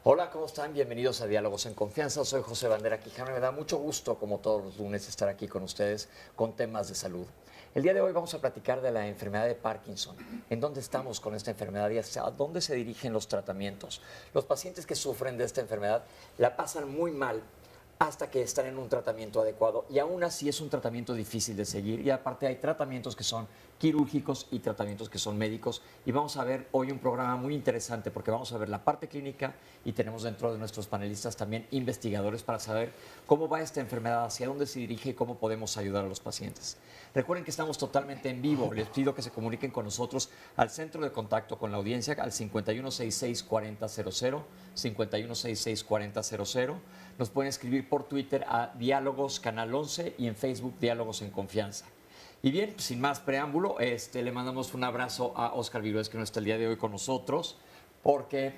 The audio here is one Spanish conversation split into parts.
Hola, ¿cómo están? Bienvenidos a Diálogos en Confianza. Soy José Bandera Quijano y me da mucho gusto, como todos los lunes, estar aquí con ustedes con temas de salud. El día de hoy vamos a platicar de la enfermedad de Parkinson, en dónde estamos con esta enfermedad y hacia dónde se dirigen los tratamientos. Los pacientes que sufren de esta enfermedad la pasan muy mal hasta que están en un tratamiento adecuado y aún así es un tratamiento difícil de seguir y aparte hay tratamientos que son quirúrgicos y tratamientos que son médicos y vamos a ver hoy un programa muy interesante porque vamos a ver la parte clínica y tenemos dentro de nuestros panelistas también investigadores para saber cómo va esta enfermedad, hacia dónde se dirige y cómo podemos ayudar a los pacientes. Recuerden que estamos totalmente en vivo, les pido que se comuniquen con nosotros al centro de contacto con la audiencia al 5166-4000, 5166-4000. Nos pueden escribir por Twitter a Diálogos Canal 11 y en Facebook Diálogos en Confianza. Y bien, sin más preámbulo, le mandamos un abrazo a Óscar Virués, que no está el día de hoy con nosotros, porque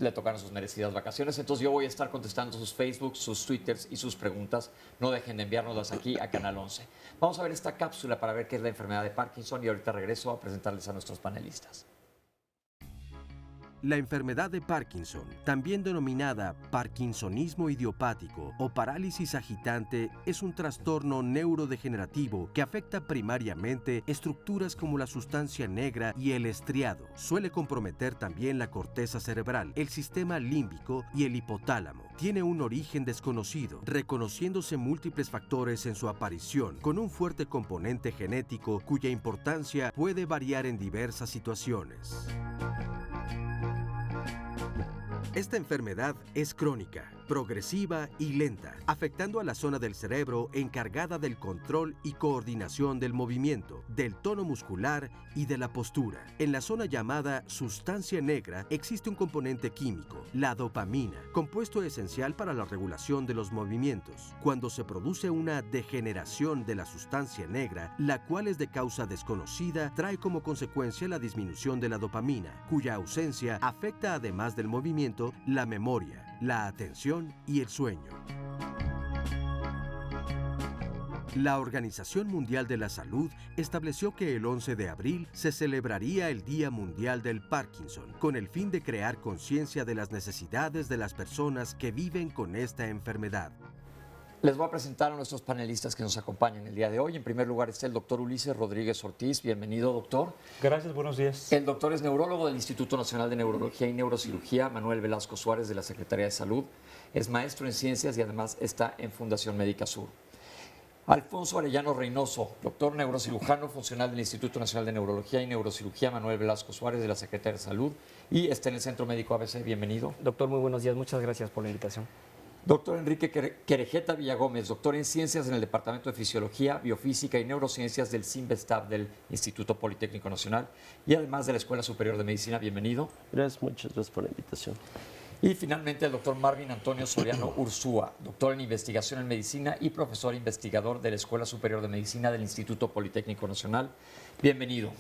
le tocaron sus merecidas vacaciones. Entonces yo voy a estar contestando sus Facebook, sus Twitters y sus preguntas. No dejen de enviárnoslas aquí a Canal 11. Vamos a ver esta cápsula para ver qué es la enfermedad de Parkinson y ahorita regreso a presentarles a nuestros panelistas. La enfermedad de Parkinson, también denominada parkinsonismo idiopático o parálisis agitante, es un trastorno neurodegenerativo que afecta primariamente estructuras como la sustancia negra y el estriado. Suele comprometer también la corteza cerebral, el sistema límbico y el hipotálamo. Tiene un origen desconocido, reconociéndose múltiples factores en su aparición, con un fuerte componente genético cuya importancia puede variar en diversas situaciones. Esta enfermedad es crónica, progresiva y lenta, afectando a la zona del cerebro encargada del control y coordinación del movimiento, del tono muscular y de la postura. En la zona llamada sustancia negra existe un componente químico, la dopamina, compuesto esencial para la regulación de los movimientos. Cuando se produce una degeneración de la sustancia negra, la cual es de causa desconocida, trae como consecuencia la disminución de la dopamina, cuya ausencia afecta además del movimiento, la memoria, la atención y el sueño. La Organización Mundial de la Salud estableció que el 11 de abril se celebraría el Día Mundial del Parkinson, con el fin de crear conciencia de las necesidades de las personas que viven con esta enfermedad. Les voy a presentar a nuestros panelistas que nos acompañan el día de hoy. En primer lugar está el doctor Ulises Rodríguez Ortiz. Bienvenido, doctor. Gracias, buenos días. El doctor es neurólogo del Instituto Nacional de Neurología y Neurocirugía, Manuel Velasco Suárez, de la Secretaría de Salud. Es maestro en ciencias y además está en Fundación Médica Sur. Alfonso Arellano Reynoso, doctor neurocirujano funcional del Instituto Nacional de Neurología y Neurocirugía, Manuel Velasco Suárez, de la Secretaría de Salud. Y está en el Centro Médico ABC. Bienvenido. Doctor, muy buenos días. Muchas gracias por la invitación. Doctor Enrique Querejeta Villagómez, doctor en Ciencias en el Departamento de Fisiología, Biofísica y Neurociencias del CINVESTAB del Instituto Politécnico Nacional y además de la Escuela Superior de Medicina. Bienvenido. Gracias, muchas gracias por la invitación. Y finalmente el doctor Marvin Antonio Soriano Ursúa, doctor en Investigación en Medicina y profesor investigador de la Escuela Superior de Medicina del Instituto Politécnico Nacional. Bienvenido.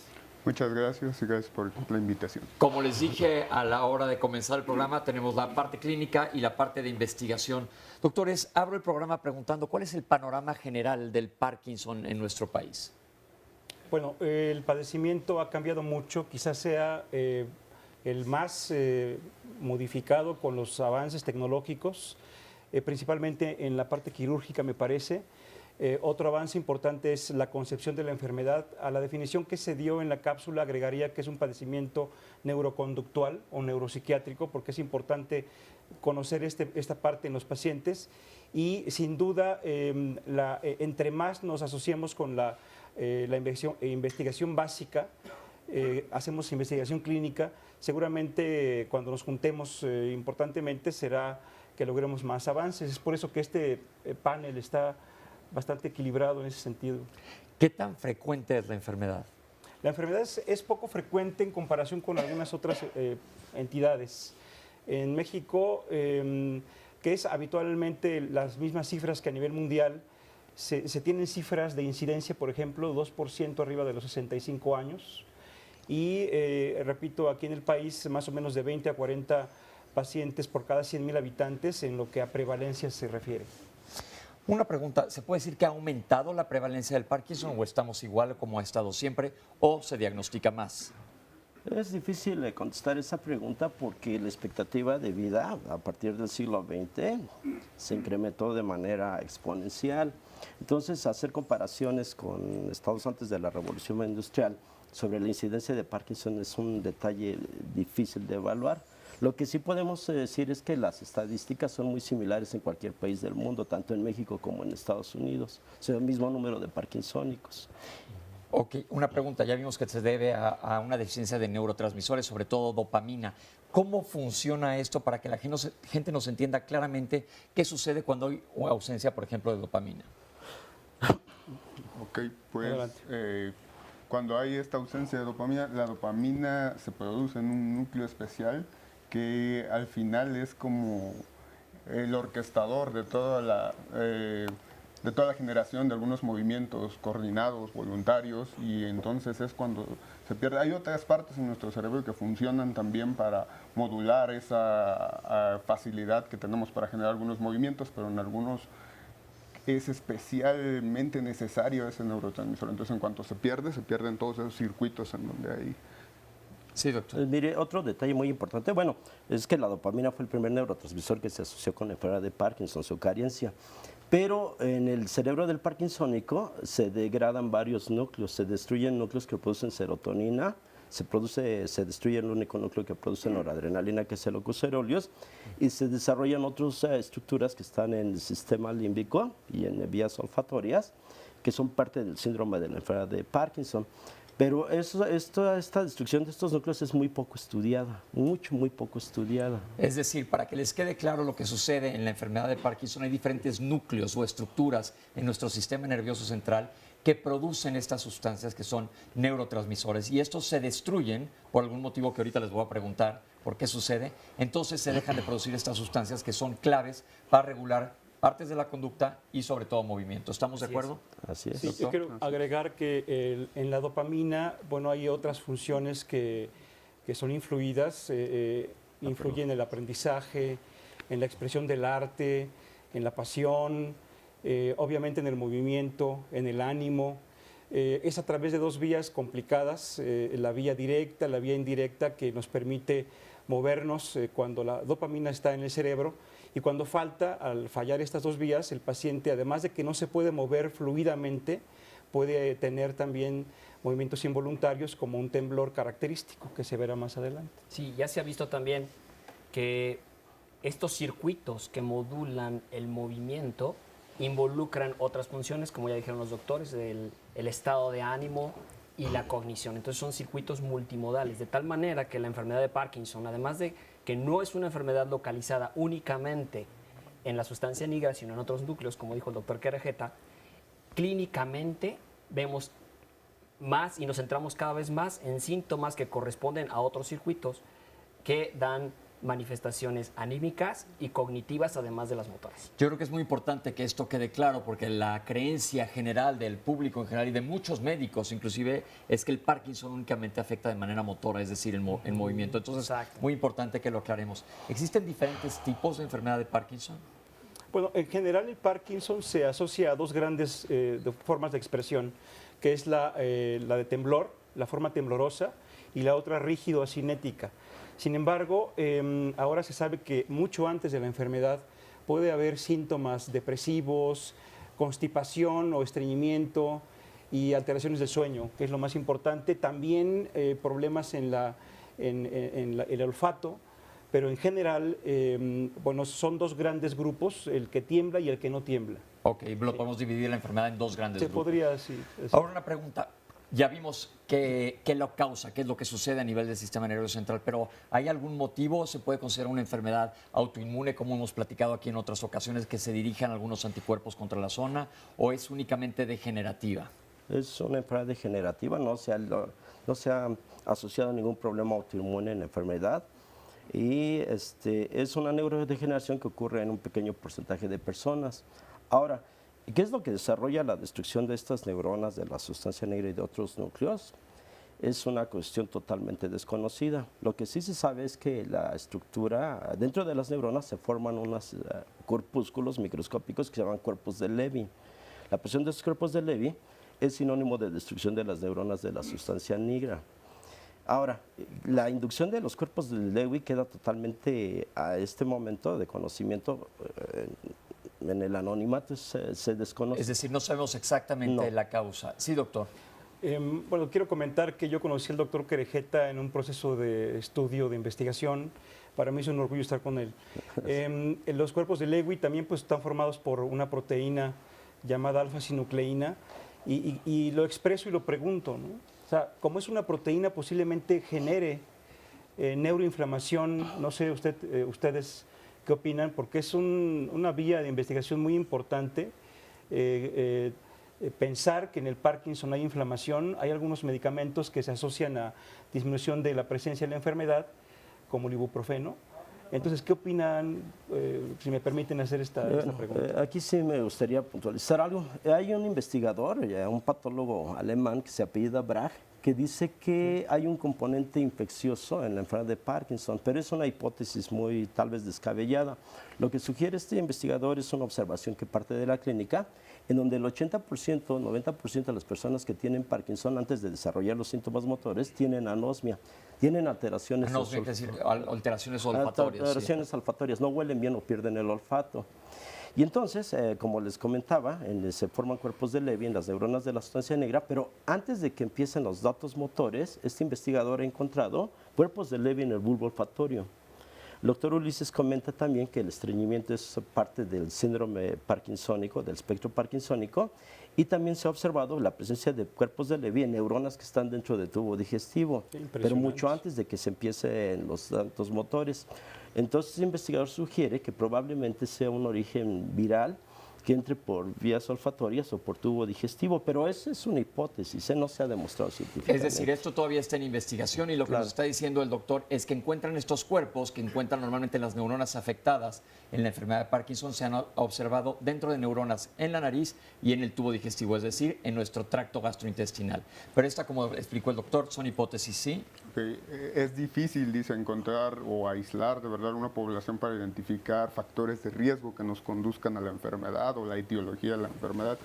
Muchas gracias y gracias por la invitación. Como les dije a la hora de comenzar el programa, tenemos la parte clínica y la parte de investigación. Doctores, abro el programa preguntando cuál es el panorama general del Parkinson en nuestro país. Bueno, el padecimiento ha cambiado mucho, quizás sea el más modificado con los avances tecnológicos, principalmente en la parte quirúrgica, me parece. Otro avance importante es la concepción de la enfermedad. A la definición que se dio en la cápsula agregaría que es un padecimiento neuroconductual o neuropsiquiátrico, porque es importante conocer esta parte en los pacientes. Y sin duda, entre más nos asociemos con la investigación básica, hacemos investigación clínica, seguramente cuando nos juntemos importantemente será que logremos más avances. Es por eso que este panel está bastante equilibrado en ese sentido. ¿Qué tan frecuente es la enfermedad? La enfermedad es poco frecuente en comparación con algunas otras entidades. en México, que es habitualmente las mismas cifras que a nivel mundial. Se tienen cifras de incidencia, por ejemplo, 2% arriba de los 65 años. Y repito, aquí en el país más o menos de 20 a 40 pacientes por cada 100.000 habitantes en lo que a prevalencia se refiere. Una pregunta, ¿se puede decir que ha aumentado la prevalencia del Parkinson o estamos igual como ha estado siempre o se diagnostica más? Es difícil contestar esa pregunta porque la expectativa de vida a partir del siglo XX se incrementó de manera exponencial. Entonces, hacer comparaciones con estados antes de la revolución industrial sobre la incidencia de Parkinson es un detalle difícil de evaluar. Lo que sí podemos decir es que las estadísticas son muy similares en cualquier país del mundo, tanto en México como en Estados Unidos. O sea, el mismo número de parkinsónicos. Ok, una pregunta, ya vimos que se debe a una deficiencia de neurotransmisores, sobre todo dopamina. ¿Cómo funciona esto para que la gente nos entienda claramente qué sucede cuando hay una ausencia, por ejemplo, de dopamina? Ok, pues cuando hay esta ausencia de dopamina, la dopamina se produce en un núcleo especial que al final es como el orquestador de toda la generación de algunos movimientos coordinados, voluntarios, y entonces es cuando se pierde. Hay otras partes en nuestro cerebro que funcionan también para modular esa facilidad que tenemos para generar algunos movimientos, pero en algunos es especialmente necesario ese neurotransmisor. Entonces, en cuanto se pierden todos esos circuitos en donde hay. Sí, doctor. Mire, otro detalle muy importante, bueno, es que la dopamina fue el primer neurotransmisor que se asoció con la enfermedad de Parkinson, su carencia. Pero en el cerebro del parkinsónico se degradan varios núcleos, se destruyen núcleos que producen serotonina, se destruye el único núcleo que produce noradrenalina, que es el locus coeruleus, y se desarrollan otras estructuras que están en el sistema límbico y en vías olfatorias, que son parte del síndrome de la enfermedad de Parkinson. Pero esta destrucción de estos núcleos es muy poco estudiada, muy poco estudiada. Es decir, para que les quede claro lo que sucede en la enfermedad de Parkinson, hay diferentes núcleos o estructuras en nuestro sistema nervioso central que producen estas sustancias que son neurotransmisores y estos se destruyen por algún motivo que ahorita les voy a preguntar por qué sucede. Entonces se dejan de producir estas sustancias que son claves para regular partes de la conducta y sobre todo movimiento. ¿Estamos de acuerdo? Así es. Sí, yo quiero agregar que en la dopamina, bueno, hay otras funciones que son influidas, influyen en el aprendizaje, en la expresión del arte, en la pasión, obviamente en el movimiento, en el ánimo. Es a través de dos vías complicadas, la vía directa, la vía indirecta, que nos permite movernos cuando la dopamina está en el cerebro. Y cuando falta, al fallar estas dos vías, el paciente, además de que no se puede mover fluidamente, puede tener también movimientos involuntarios como un temblor característico que se verá más adelante. Sí, ya se ha visto también que estos circuitos que modulan el movimiento involucran otras funciones, como ya dijeron los doctores, el estado de ánimo y la cognición. Entonces son circuitos multimodales, de tal manera que la enfermedad de Parkinson, además de que no es una enfermedad localizada únicamente en la sustancia negra, sino en otros núcleos, como dijo el doctor Querejeta, clínicamente vemos más y nos centramos cada vez más en síntomas que corresponden a otros circuitos que dan manifestaciones anímicas y cognitivas, además de las motoras. Yo creo que es muy importante que esto quede claro porque la creencia general del público en general y de muchos médicos inclusive es que el Parkinson únicamente afecta de manera motora, es decir, en movimiento. Entonces, Exacto. muy importante que lo aclaremos. ¿Existen diferentes tipos de enfermedad de Parkinson? Bueno, en general el Parkinson se asocia a dos grandes formas de expresión, que es la de temblor, la forma temblorosa, y la otra rígido-acinética. Sin embargo, ahora se sabe que mucho antes de la enfermedad puede haber síntomas depresivos, constipación o estreñimiento y alteraciones del sueño, que es lo más importante. También problemas en el olfato, pero en general, bueno, son dos grandes grupos, el que tiembla y el que no tiembla. Ok, lo podemos dividir la enfermedad en dos grandes Se grupos. podría, sí. Ahora una pregunta. Ya vimos qué lo causa, qué es lo que sucede a nivel del sistema nervioso central, pero ¿hay algún motivo? ¿Se puede considerar una enfermedad autoinmune, como hemos platicado aquí en otras ocasiones, que se dirijan algunos anticuerpos contra la zona, o es únicamente degenerativa? Es una enfermedad degenerativa, no se ha asociado a ningún problema autoinmune en la enfermedad. Y es una neurodegeneración que ocurre en un pequeño porcentaje de personas. Ahora, ¿qué es lo que desarrolla la destrucción de estas neuronas, de la sustancia negra y de otros núcleos? Es una cuestión totalmente desconocida. Lo que sí se sabe es que la estructura, dentro de las neuronas se forman unos corpúsculos microscópicos que se llaman cuerpos de Levy. La presión de estos cuerpos de Levy es sinónimo de destrucción de las neuronas de la sustancia negra. Ahora, la inducción de los cuerpos de Levy queda totalmente a este momento de conocimiento en el anonimato, se desconoce. Es decir, no sabemos exactamente la causa. Sí, doctor. Bueno, quiero comentar que yo conocí al doctor Querejeta en un proceso de estudio, de investigación. Para mí es un orgullo estar con él. Los cuerpos de Lewy también pues, están formados por una proteína llamada alfa-sinucleína y lo expreso y lo pregunto, ¿no? O sea, como es una proteína, posiblemente genere neuroinflamación. No sé ustedes qué opinan, porque es una vía de investigación muy importante. Pensar que en el Parkinson hay inflamación, hay algunos medicamentos que se asocian a disminución de la presencia de la enfermedad, como el ibuprofeno. Entonces, ¿qué opinan? Si me permiten hacer esta pregunta. Aquí sí me gustaría puntualizar algo. Hay un investigador, un patólogo alemán que se apellida Brach, que dice que hay un componente infeccioso en la enfermedad de Parkinson, pero es una hipótesis muy tal vez descabellada. Lo que sugiere este investigador es una observación que parte de la clínica, en donde el 80%, 90% de las personas que tienen Parkinson antes de desarrollar los síntomas motores tienen anosmia, tienen alteraciones. Anosmia, es decir, alteraciones olfatorias. Alteraciones olfatorias, no huelen bien o pierden el olfato. Y entonces, como les comentaba, se forman cuerpos de Levy en las neuronas de la sustancia negra, pero antes de que empiecen los datos motores, este investigador ha encontrado cuerpos de Levy en el bulbo olfatorio. El doctor Ulises comenta también que el estreñimiento es parte del síndrome parkinsónico, del espectro parkinsónico, y también se ha observado la presencia de cuerpos de Levy en neuronas que están dentro del tubo digestivo, pero mucho antes de que se empiecen los datos motores. Entonces, el investigador sugiere que probablemente sea un origen viral que entre por vías olfatorias o por tubo digestivo, pero esa es una hipótesis, no se ha demostrado científicamente. Es decir, esto todavía está en investigación y lo que nos está diciendo el doctor es que encuentran estos cuerpos que encuentran normalmente las neuronas afectadas en la enfermedad de Parkinson, se han observado dentro de neuronas en la nariz y en el tubo digestivo, es decir, en nuestro tracto gastrointestinal. Pero esta, como explicó el doctor, son hipótesis, ¿sí? Es difícil, dice, encontrar o aislar de verdad una población para identificar factores de riesgo que nos conduzcan a la enfermedad o la etiología de la enfermedad,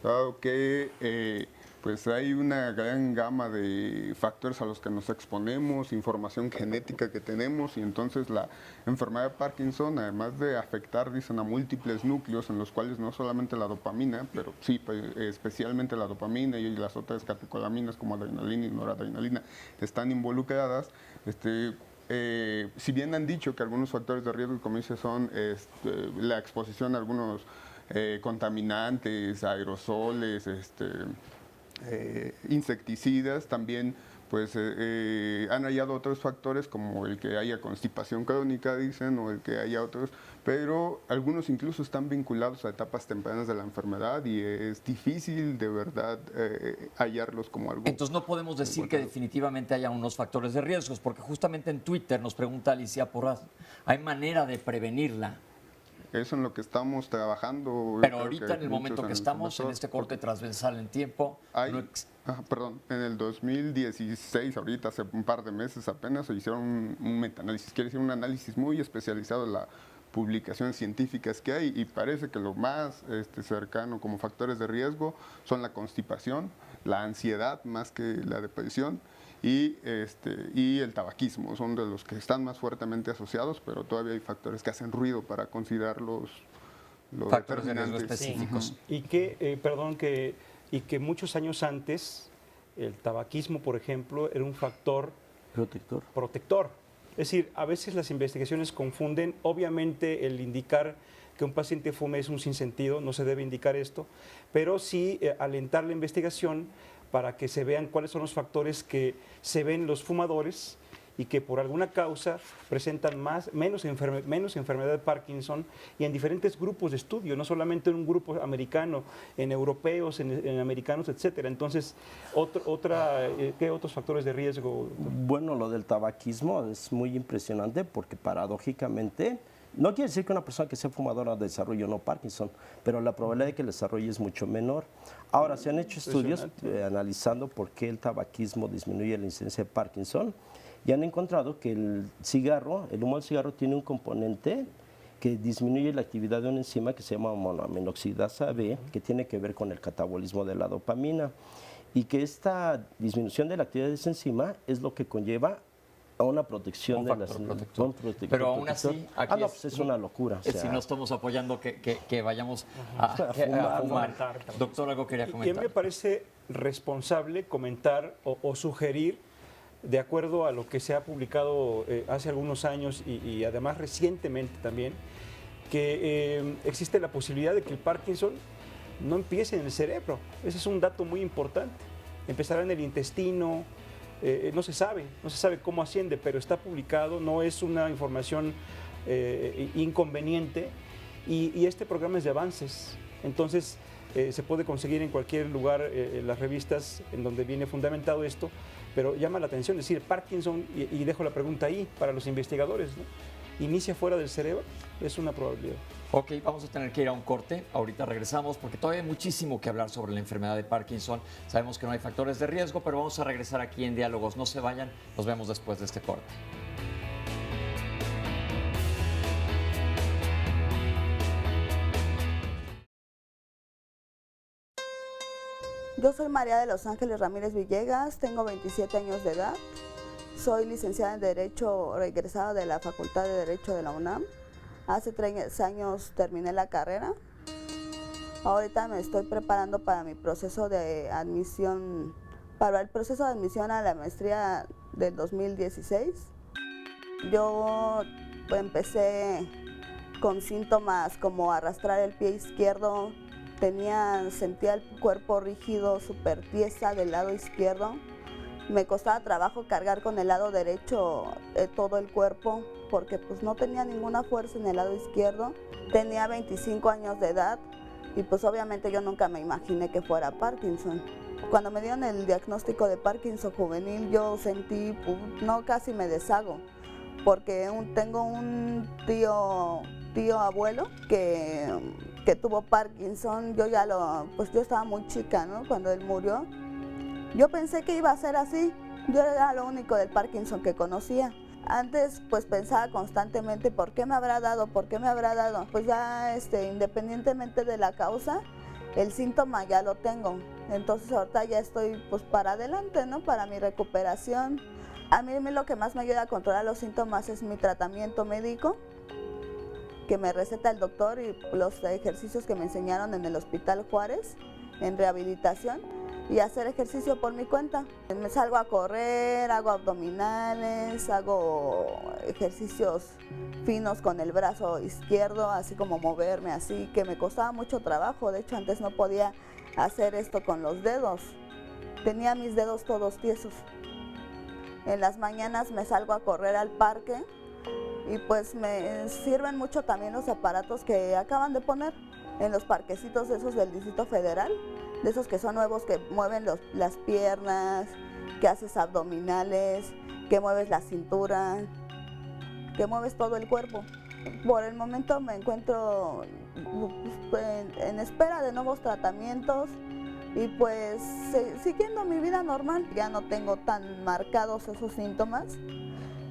dado que pues hay una gran gama de factores a los que nos exponemos, información genética que tenemos, y entonces la enfermedad de Parkinson, además de afectar, dicen, a múltiples núcleos en los cuales no solamente la dopamina, pero sí, especialmente la dopamina y las otras catecolaminas como adrenalina y noradrenalina están involucradas. Si bien han dicho que algunos factores de riesgo, como dice, son la exposición a algunos contaminantes, aerosoles, insecticidas, también pues han hallado otros factores como el que haya constipación crónica, dicen, o el que haya otros, pero algunos incluso están vinculados a etapas tempranas de la enfermedad y es difícil de verdad hallarlos como algo. Entonces no podemos decir que definitivamente haya unos factores de riesgos, porque justamente en Twitter nos pregunta Alicia Porras, ¿hay manera de prevenirla? Eso en lo que estamos trabajando. Pero ahorita, en el momento que estamos, en este corte transversal en tiempo... en el 2016, ahorita hace un par de meses apenas, se hicieron un metaanálisis, quiere decir un análisis muy especializado de las publicaciones científicas que hay, y parece que lo más cercano como factores de riesgo son la constipación, la ansiedad más que la depresión, y el tabaquismo, son de los que están más fuertemente asociados, pero todavía hay factores que hacen ruido para considerar los factores de riesgo específicos. Sí. Y que muchos años antes el tabaquismo, por ejemplo, era un factor protector. Es decir, a veces las investigaciones confunden, obviamente el indicar que un paciente fume es un sinsentido, no se debe indicar esto, pero sí alentar la investigación para que se vean cuáles son los factores que se ven los fumadores y que por alguna causa presentan menos enfermedad de Parkinson, y en diferentes grupos de estudio, no solamente en un grupo americano, en europeos, en americanos, etcétera. Entonces, ¿qué otros factores de riesgo? Bueno, lo del tabaquismo es muy impresionante porque paradójicamente no quiere decir que una persona que sea fumadora desarrolle o no Parkinson, pero la probabilidad de que el desarrolle es mucho menor. Ahora, se han hecho estudios analizando por qué el tabaquismo disminuye la incidencia de Parkinson y han encontrado que el humo del cigarro tiene un componente que disminuye la actividad de una enzima que se llama monoaminoxidasa B, que tiene que ver con el catabolismo de la dopamina, y que esta disminución de la actividad de esa enzima es lo que conlleva a una protección de las... Pero aún así, aquí pues es una locura. Si no estamos apoyando que vayamos a fumar. Doctor, algo quería Y a comentar. mí me parece responsable comentar o sugerir, de acuerdo a lo que se ha publicado hace algunos años y además recientemente también, que existe la posibilidad de que el Parkinson no empiece en el cerebro. Ese es un dato muy importante. Empezará en el intestino. No se sabe cómo asciende, pero está publicado, no es una información inconveniente, y este programa es de avances. Entonces se puede conseguir en cualquier lugar, en las revistas en donde viene fundamentado esto, pero llama la atención decir Parkinson, y dejo la pregunta ahí para los investigadores, ¿no? ¿Inicia fuera del cerebro? Es una probabilidad. Ok, vamos a tener que ir a un corte. Ahorita regresamos porque todavía hay muchísimo que hablar sobre la enfermedad de Parkinson. Sabemos que no hay factores de riesgo, pero vamos a regresar aquí en Diálogos. No se vayan, nos vemos después de este corte. Yo soy María de los Ángeles Ramírez Villegas, tengo 27 años de edad, soy licenciada en Derecho, egresada de la Facultad de Derecho de la UNAM. Hace 3 años terminé la carrera. Ahorita me estoy preparando para mi proceso de admisión, para el proceso de admisión a la maestría del 2016. Yo empecé con síntomas como arrastrar el pie izquierdo, sentía el cuerpo rígido, súper tiesa del lado izquierdo. Me costaba trabajo cargar con el lado derecho todo el cuerpo porque pues no tenía ninguna fuerza en el lado izquierdo. Tenía 25 años de edad y pues obviamente yo nunca me imaginé que fuera Parkinson. Cuando me dieron el diagnóstico de Parkinson juvenil, yo sentí, pues, no, casi me deshago, porque tengo un tío abuelo que tuvo Parkinson. Yo yo estaba muy chica, ¿no? Cuando él murió. Yo pensé que iba a ser así. Yo era lo único del Parkinson que conocía. Antes pues pensaba constantemente, ¿por qué me habrá dado? ¿Por qué me habrá dado? Pues ya independientemente de la causa, el síntoma ya lo tengo. Entonces ahorita ya estoy pues para adelante, ¿no? Para mi recuperación. A mí lo que más me ayuda a controlar los síntomas es mi tratamiento médico, que me receta el doctor, y los ejercicios que me enseñaron en el Hospital Juárez, en rehabilitación, y hacer ejercicio por mi cuenta. Me salgo a correr, hago abdominales, hago ejercicios finos con el brazo izquierdo, así como moverme así, que me costaba mucho trabajo. De hecho, antes no podía hacer esto con los dedos. Tenía mis dedos todos tiesos. En las mañanas me salgo a correr al parque y pues me sirven mucho también los aparatos que acaban de poner en los parquecitos esos del Distrito Federal, de esos que son nuevos, que mueven las piernas, que haces abdominales, que mueves la cintura, que mueves todo el cuerpo. Por el momento me encuentro en espera de nuevos tratamientos y pues siguiendo mi vida normal. Ya no tengo tan marcados esos síntomas,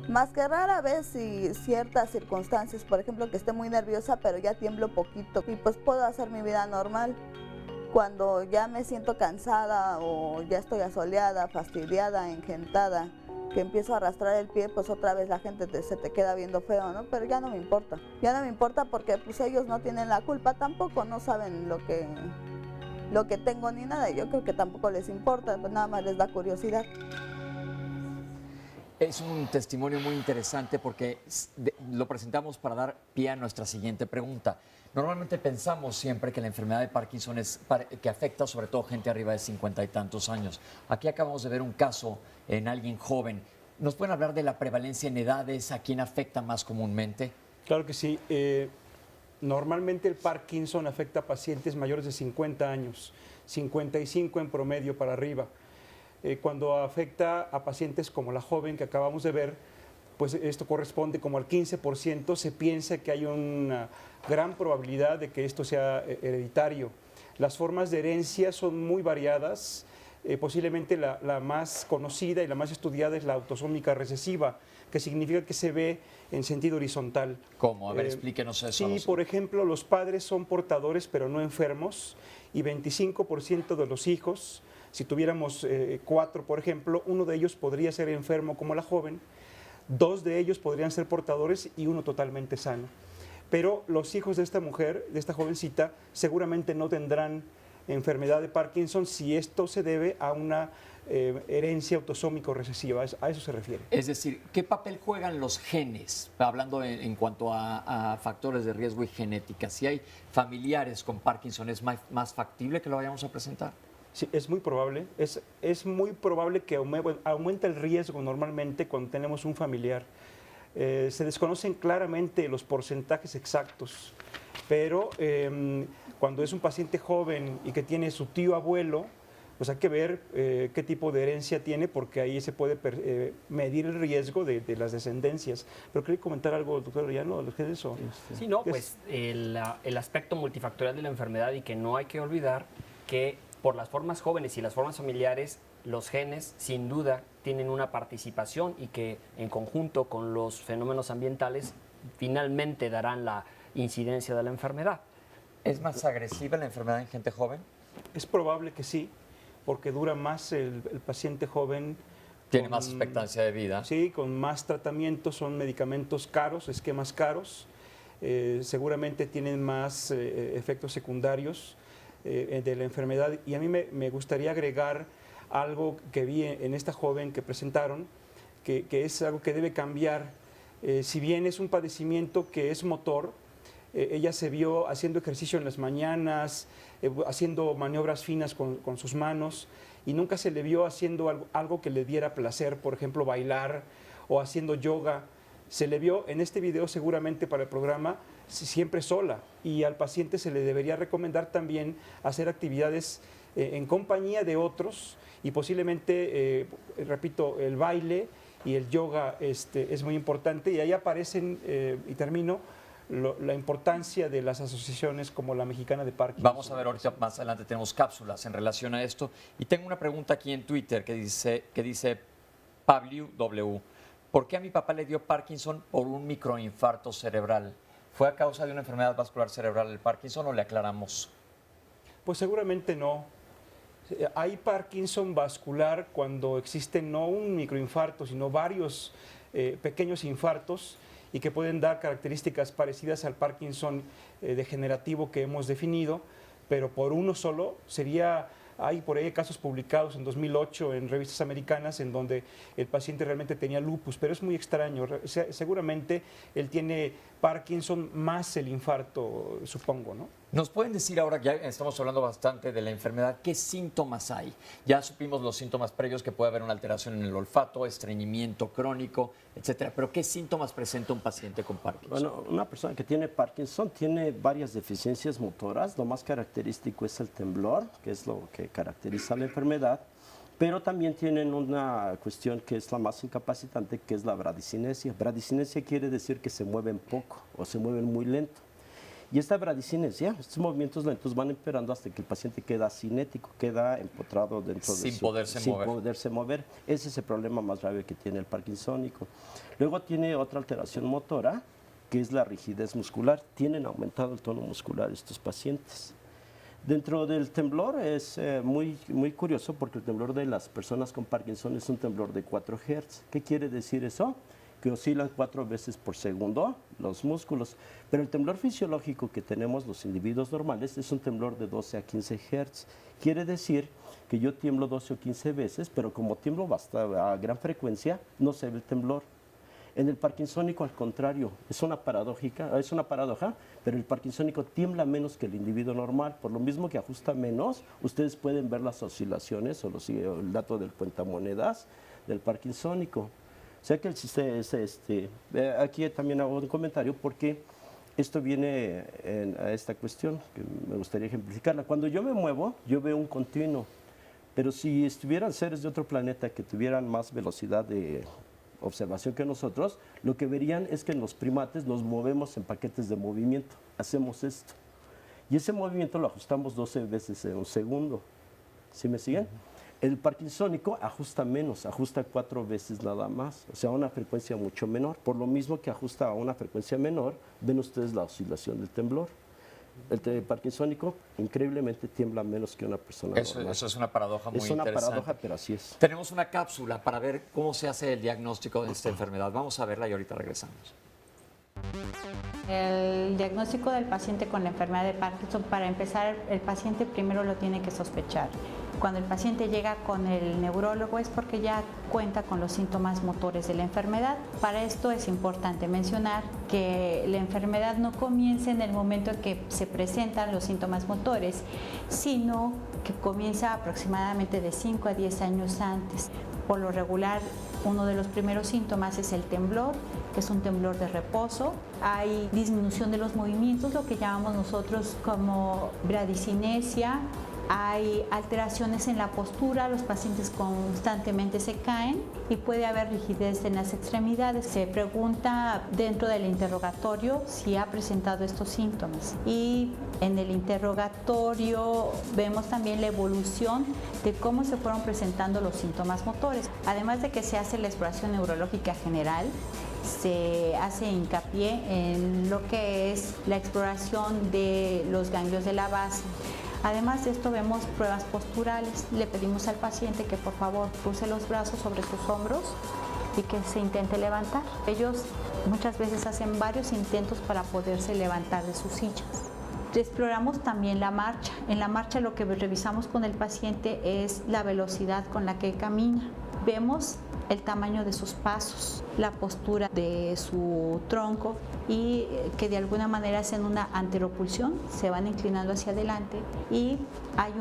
más que rara vez y ciertas circunstancias, por ejemplo que esté muy nerviosa pero ya tiemblo poquito y pues puedo hacer mi vida normal. Cuando ya me siento cansada o ya estoy asoleada, fastidiada, engentada, que empiezo a arrastrar el pie, pues otra vez la gente se te queda viendo feo, ¿no? Pero ya no me importa. Ya no me importa porque pues ellos no tienen la culpa tampoco, no saben lo que tengo ni nada. Yo creo que tampoco les importa, pues nada más les da curiosidad. Es un testimonio muy interesante porque lo presentamos para dar pie a nuestra siguiente pregunta. Normalmente pensamos siempre que la enfermedad de Parkinson que afecta sobre todo gente arriba de 50 y tantos años. Aquí acabamos de ver un caso en alguien joven. ¿Nos pueden hablar de la prevalencia en edades? ¿A quién afecta más comúnmente? Claro que sí. Normalmente el Parkinson afecta a pacientes mayores de 50 años, 55 en promedio para arriba. Cuando afecta a pacientes como la joven que acabamos de ver, pues esto corresponde como al 15%, se piensa que hay una gran probabilidad de que esto sea hereditario. Las formas de herencia son muy variadas, posiblemente la más conocida y la más estudiada es la autosómica recesiva, que significa que se ve en sentido horizontal. ¿Cómo? A ver, explíquenos eso. Sí, por ejemplo, los padres son portadores pero no enfermos y 25% de los hijos, si tuviéramos 4, por ejemplo, uno de ellos podría ser enfermo como la joven, 2 de ellos podrían ser portadores y uno totalmente sano. Pero los hijos de esta mujer, de esta jovencita, seguramente no tendrán enfermedad de Parkinson si esto se debe a una herencia autosómico recesiva, a eso se refiere. Es decir, ¿qué papel juegan los genes? Hablando en cuanto a factores de riesgo y genética. Si hay familiares con Parkinson, ¿es más factible que lo vayamos a presentar? Sí, es muy probable. Es muy probable que aumente el riesgo normalmente cuando tenemos un familiar. Se desconocen claramente los porcentajes exactos, pero cuando es un paciente joven y que tiene su tío abuelo, pues hay que ver qué tipo de herencia tiene, porque ahí se puede medir el riesgo de las descendencias. Pero quería comentar algo, doctor Arellano, de los genes. Sí, no, pues el aspecto multifactorial de la enfermedad, y que no hay que olvidar que por las formas jóvenes y las formas familiares, los genes sin duda tienen una participación, y que en conjunto con los fenómenos ambientales finalmente darán la incidencia de la enfermedad. ¿Es más agresiva la enfermedad en gente joven? Es probable que sí, porque dura más el paciente joven. ¿Tiene más expectancia de vida? Sí, con más tratamientos, son medicamentos caros, esquemas caros, seguramente tienen más efectos secundarios de la enfermedad. Y a mí me gustaría agregar algo que vi en esta joven que presentaron, que es algo que debe cambiar. Si bien es un padecimiento que es motor, ella se vio haciendo ejercicio en las mañanas, haciendo maniobras finas con sus manos, y nunca se le vio haciendo algo que le diera placer, por ejemplo, bailar o haciendo yoga. Se le vio en este video, seguramente para el programa, siempre sola, y al paciente se le debería recomendar también hacer actividades en compañía de otros, y posiblemente, repito, el baile y el yoga es muy importante, y ahí aparecen, y termino, la importancia de las asociaciones como la Mexicana de Parkinson. Vamos a ver ahorita más adelante, tenemos cápsulas en relación a esto. Y tengo una pregunta aquí en Twitter que dice Pablo W. ¿Por qué a mi papá le dio Parkinson por un microinfarto cerebral? ¿Fue a causa de una enfermedad vascular cerebral el Parkinson o le aclaramos? Pues seguramente no. Hay Parkinson vascular cuando existe no un microinfarto, sino varios pequeños infartos, y que pueden dar características parecidas al Parkinson degenerativo que hemos definido, pero por uno solo hay por ahí casos publicados en 2008 en revistas americanas en donde el paciente realmente tenía lupus, pero es muy extraño. Seguramente él tiene Parkinson más el infarto, supongo, ¿no? ¿Nos pueden decir ahora, ya estamos hablando bastante de la enfermedad, qué síntomas hay? Ya supimos los síntomas previos, que puede haber una alteración en el olfato, estreñimiento crónico, etcétera, pero ¿qué síntomas presenta un paciente con Parkinson? Bueno, una persona que tiene Parkinson tiene varias deficiencias motoras. Lo más característico es el temblor, que es lo que caracteriza la enfermedad, pero también tienen una cuestión que es la más incapacitante, que es la bradicinesia. Bradicinesia quiere decir que se mueven poco o se mueven muy lento. Y esta bradicinesia, estos movimientos lentos van empeorando hasta que el paciente queda cinético, queda empotrado dentro sin poderse mover. Ese es el problema más grave que tiene el parkinsónico. Luego tiene otra alteración motora, que es la rigidez muscular. Tienen aumentado el tono muscular estos pacientes. Dentro del temblor es muy curioso, porque el temblor de las personas con Parkinson es un temblor de 4 Hz. ¿Qué quiere decir eso? Que oscilan 4 veces por segundo los músculos. Pero el temblor fisiológico que tenemos los individuos normales es un temblor de 12 a 15 Hz. Quiere decir que yo tiemblo 12 o 15 veces, pero como tiemblo a gran frecuencia, no se ve el temblor. En el parkinsónico, al contrario, es una paradoja, pero el parkinsónico tiembla menos que el individuo normal. Por lo mismo que ajusta menos, ustedes pueden ver las oscilaciones o el dato del cuentamonedas del parkinsónico. O sea que el sistema es, aquí también hago un comentario porque esto viene a esta cuestión que me gustaría ejemplificarla. Cuando yo me muevo, yo veo un continuo, pero si estuvieran seres de otro planeta que tuvieran más velocidad de observación que nosotros, lo que verían es que en los primates nos movemos en paquetes de movimiento, hacemos esto. Y ese movimiento lo ajustamos 12 veces en un segundo. ¿Sí me siguen? El parkinsónico ajusta menos, ajusta 4 veces nada más, o sea, a una frecuencia mucho menor. Por lo mismo que ajusta a una frecuencia menor, ven ustedes la oscilación del temblor. El parkinsónico increíblemente tiembla menos que una persona normal. Eso es una paradoja muy interesante. Es una paradoja, pero así es. Tenemos una cápsula para ver cómo se hace el diagnóstico de esta enfermedad. Vamos a verla y ahorita regresamos. El diagnóstico del paciente con la enfermedad de Parkinson, para empezar, el paciente primero lo tiene que sospechar. Cuando el paciente llega con el neurólogo es porque ya cuenta con los síntomas motores de la enfermedad. Para esto es importante mencionar que la enfermedad no comienza en el momento en que se presentan los síntomas motores, sino que comienza aproximadamente de 5 a 10 años antes. Por lo regular, uno de los primeros síntomas es el temblor, que es un temblor de reposo. Hay disminución de los movimientos, lo que llamamos nosotros como bradicinesia. Hay alteraciones en la postura, los pacientes constantemente se caen y puede haber rigidez en las extremidades. Se pregunta dentro del interrogatorio si ha presentado estos síntomas y en el interrogatorio vemos también la evolución de cómo se fueron presentando los síntomas motores. Además de que se hace la exploración neurológica general, se hace hincapié en lo que es la exploración de los ganglios de la base. Además de esto vemos pruebas posturales. Le pedimos al paciente que por favor cruce los brazos sobre sus hombros y que se intente levantar. Ellos muchas veces hacen varios intentos para poderse levantar de sus sillas. Exploramos también la marcha. En la marcha lo que revisamos con el paciente es la velocidad con la que camina. Vemos el tamaño de sus pasos, la postura de su tronco y que de alguna manera hacen una anteropulsión, se van inclinando hacia adelante y hay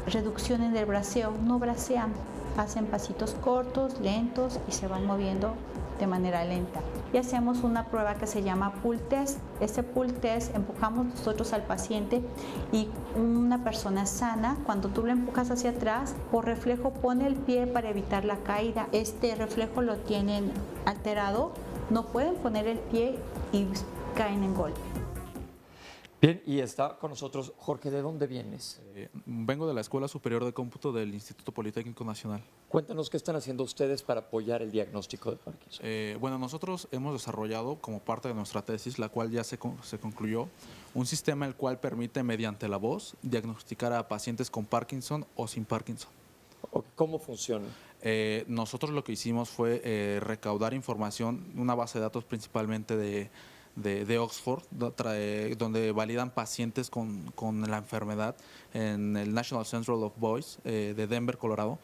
reducción en el braceo, no bracean, hacen pasitos cortos, lentos y se van moviendo de manera lenta. Y hacemos una prueba que se llama pull test. Este pull test empujamos nosotros al paciente y una persona sana, cuando tú lo empujas hacia atrás, por reflejo pone el pie para evitar la caída. Este reflejo lo tienen alterado, no pueden poner el pie y caen en golpe. Bien, y está con nosotros Jorge. ¿De dónde vienes? Vengo de la Escuela Superior de Cómputo del Instituto Politécnico Nacional. Cuéntanos qué están haciendo ustedes para apoyar el diagnóstico de Parkinson. Bueno, nosotros hemos desarrollado como parte de nuestra tesis, la cual ya se concluyó, un sistema el cual permite mediante la voz diagnosticar a pacientes con Parkinson o sin Parkinson. ¿Cómo funciona? Nosotros lo que hicimos fue recaudar información, una base de datos principalmente de Oxford, donde validan pacientes con la enfermedad en el National Center of Voice de Denver, Colorado.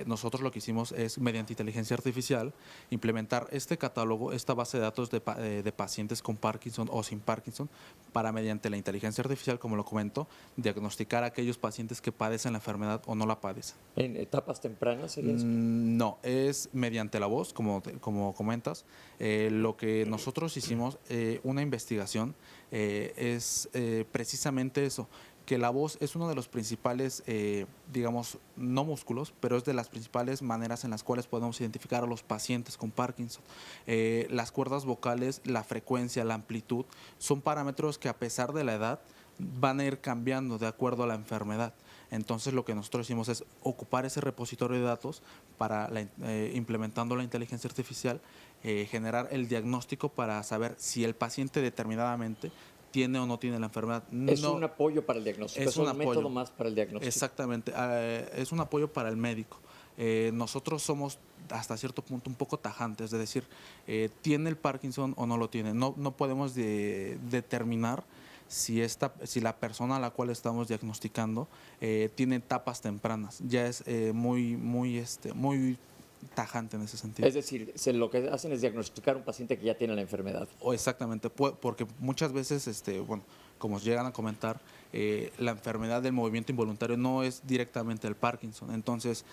Nosotros lo que hicimos es, mediante inteligencia artificial, implementar este catálogo, esta base de datos de pacientes con Parkinson o sin Parkinson, para mediante la inteligencia artificial, como lo comento, diagnosticar a aquellos pacientes que padecen la enfermedad o no la padecen. ¿En etapas tempranas sería eso? No, es mediante la voz, como comentas. Lo que nosotros hicimos, una investigación, es precisamente eso, que la voz es uno de los principales, digamos, no músculos, pero es de las principales maneras en las cuales podemos identificar a los pacientes con Parkinson. Las cuerdas vocales, la frecuencia, la amplitud, son parámetros que a pesar de la edad van a ir cambiando de acuerdo a la enfermedad. Entonces lo que nosotros hicimos es ocupar ese repositorio de datos para, implementando la inteligencia artificial, generar el diagnóstico para saber si el paciente determinadamente tiene o no tiene la enfermedad. Es un apoyo para el diagnóstico, es un método más para el diagnóstico. Exactamente, es un apoyo para el médico. Nosotros somos hasta cierto punto un poco tajantes, de decir, ¿tiene el Parkinson o no lo tiene? No podemos determinar si la persona a la cual estamos diagnosticando tiene etapas tempranas. Ya es muy tajante en ese sentido. Es decir, lo que hacen es diagnosticar a un paciente que ya tiene la enfermedad. Exactamente, porque muchas veces, como llegan a comentar, la enfermedad del movimiento involuntario no es directamente el Parkinson. Entonces,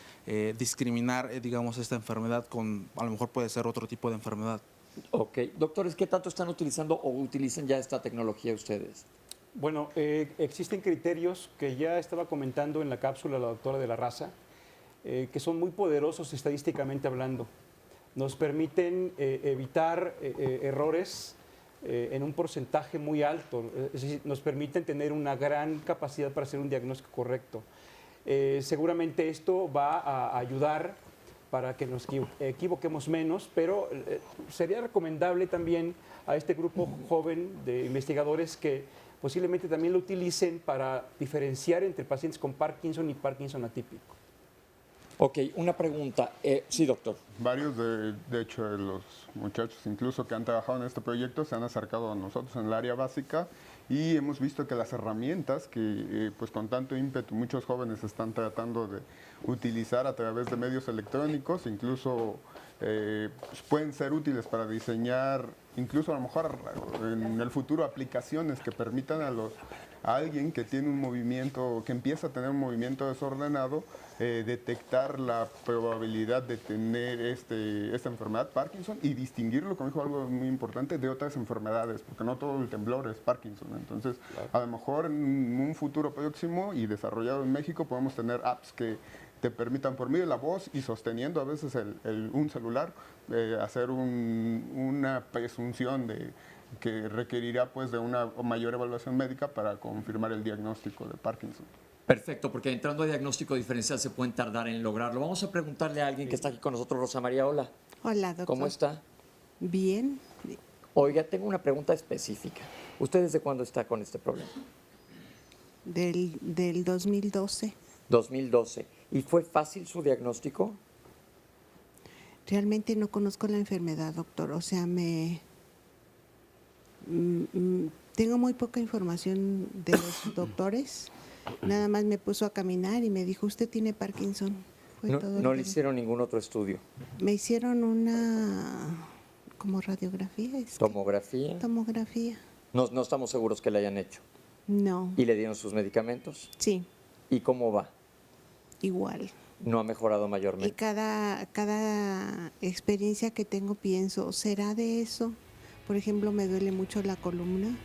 discriminar, digamos, esta enfermedad con, a lo mejor puede ser otro tipo de enfermedad. Ok. Doctores, ¿qué tanto están utilizando o utilizan ya esta tecnología ustedes? Bueno, existen criterios que ya estaba comentando en la cápsula la doctora de la Raza, que son muy poderosos estadísticamente hablando. Nos permiten evitar errores en un porcentaje muy alto, es decir, nos permiten tener una gran capacidad para hacer un diagnóstico correcto. Seguramente esto va a ayudar para que nos equivoquemos menos, pero sería recomendable también a este grupo joven de investigadores que posiblemente también lo utilicen para diferenciar entre pacientes con Parkinson y Parkinson atípico. Ok, una pregunta. Sí, doctor. Varios, de hecho, de los muchachos incluso que han trabajado en este proyecto se han acercado a nosotros en el área básica y hemos visto que las herramientas que pues con tanto ímpetu muchos jóvenes están tratando de utilizar a través de medios electrónicos, incluso pueden ser útiles para diseñar, incluso a lo mejor en el futuro, aplicaciones que permitan a alguien que tiene un movimiento, que empieza a tener un movimiento desordenado, detectar la probabilidad de tener esta enfermedad Parkinson y distinguirlo, como dijo algo muy importante, de otras enfermedades, porque no todo el temblor es Parkinson. Entonces, a lo mejor en un futuro próximo y desarrollado en México podemos tener apps que te permitan por medio de la voz y sosteniendo a veces un celular, hacer una presunción que requerirá pues de una mayor evaluación médica para confirmar el diagnóstico de Parkinson. Perfecto, porque entrando a diagnóstico diferencial se pueden tardar en lograrlo. Vamos a preguntarle a alguien que está aquí con nosotros, Rosa María. Hola. Hola, doctor. ¿Cómo está? Bien. Oiga, tengo una pregunta específica. ¿Usted desde cuándo está con este problema? Del 2012. 2012. ¿Y fue fácil su diagnóstico? Realmente no conozco la enfermedad, doctor. O sea, tengo muy poca información de los doctores. Nada más me puso a caminar y me dijo, usted tiene Parkinson. No le hicieron ningún otro estudio. Me hicieron una como radiografía. ¿Tomografía? Tomografía. No estamos seguros que le hayan hecho. No. ¿Y le dieron sus medicamentos? Sí. ¿Y cómo va? Igual. ¿No ha mejorado mayormente? Y cada experiencia que tengo pienso, ¿será de eso? Por ejemplo, me duele mucho la columna.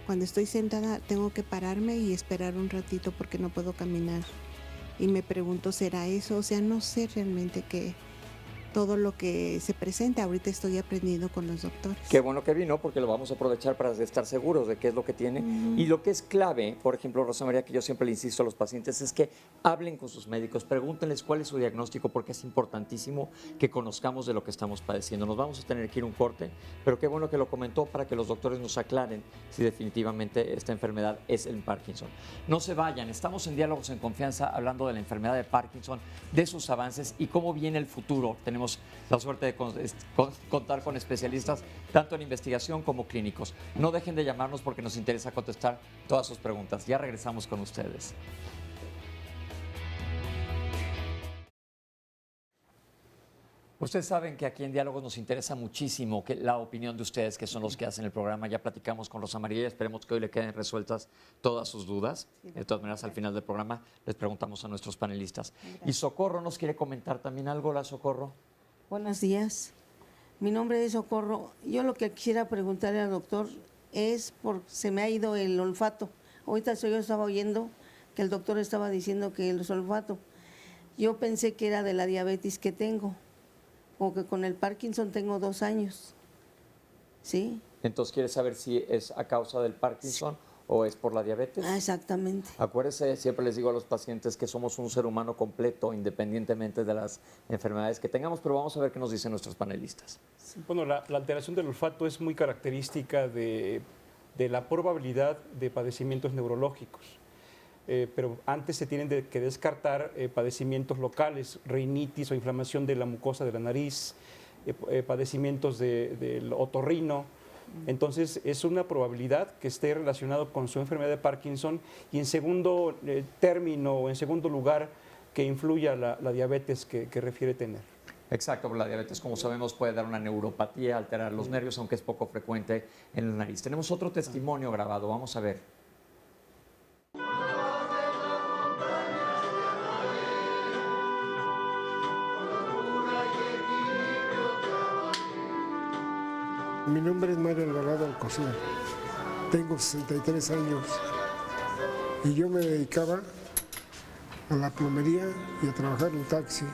Cuando estoy sentada tengo que pararme y esperar un ratito porque no puedo caminar. Y me pregunto, ¿será eso? O sea, no sé realmente qué todo lo que se presenta. Ahorita estoy aprendiendo con los doctores. Qué bueno que vino, porque lo vamos a aprovechar para estar seguros de qué es lo que tiene. Y lo que es clave, por ejemplo, Rosa María, que yo siempre le insisto a los pacientes, es que hablen con sus médicos, pregúntenles cuál es su diagnóstico, porque es importantísimo que conozcamos de lo que estamos padeciendo. Nos vamos a tener que ir un corte, pero qué bueno que lo comentó para que los doctores nos aclaren si definitivamente esta enfermedad es el Parkinson. No se vayan, estamos en Diálogos en Confianza hablando de la enfermedad de Parkinson, de sus avances y cómo viene el futuro. Tenemos la suerte de contar con especialistas tanto en investigación como clínicos. No dejen de llamarnos porque nos interesa contestar todas sus preguntas. Ya regresamos con ustedes. Ustedes saben que aquí en Diálogos nos interesa muchísimo la opinión de ustedes, que son los que hacen el programa. Ya platicamos con Rosa María y esperemos que hoy le queden resueltas todas sus dudas. De todas maneras, al final del programa les preguntamos a nuestros panelistas. Y Socorro nos quiere comentar también algo. Hola, Socorro. Buenos días. Mi nombre es Socorro. Yo lo que quisiera preguntarle al doctor es porque se me ha ido el olfato. Ahorita yo estaba oyendo que el doctor estaba diciendo que el olfato. Yo pensé que era de la diabetes que tengo, o que con el Parkinson tengo 2 años. ¿Sí? Entonces, ¿quieres saber si es a causa del Parkinson o es por la diabetes? Ah, exactamente. Acuérdese, siempre les digo a los pacientes que somos un ser humano completo, independientemente de las enfermedades que tengamos, pero vamos a ver qué nos dicen nuestros panelistas. Bueno, la alteración del olfato es muy característica de la probabilidad de padecimientos neurológicos. Pero antes se tienen que descartar padecimientos locales, rinitis o inflamación de la mucosa de la nariz, padecimientos del otorrino. Entonces, es una probabilidad que esté relacionado con su enfermedad de Parkinson y en segundo término o en segundo lugar que influya la diabetes que refiere tener. Exacto, la diabetes, como sabemos, puede dar una neuropatía, alterar los nervios, aunque es poco frecuente en la nariz. Tenemos otro testimonio grabado, vamos a ver. nombre es Mario Alvarado Alcocer. Tengo 63 años y yo me dedicaba a la plomería y a trabajar en taxi.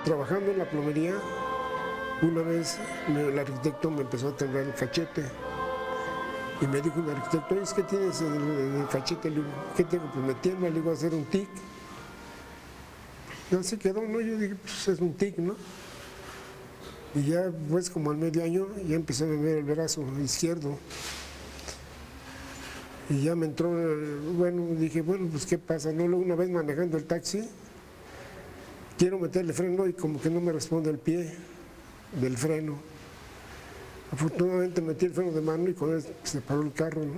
Trabajando en la plomería, una vez el arquitecto me empezó a temblar el cachete y me dijo el arquitecto, es que tienes en el cachete, le digo, ¿qué tengo? Pues me tiembla, le digo, a hacer un tic. Y así quedó, ¿no? Yo dije, pues es un tic, ¿no? Y ya, pues como al medio año, ya empecé a ver el brazo izquierdo. Y ya me entró, bueno, dije, bueno, pues ¿qué pasa? No, luego una vez manejando el taxi, quiero meterle freno y como que no me responde el pie del freno. Afortunadamente metí el freno de mano y con él se paró el carro, ¿no?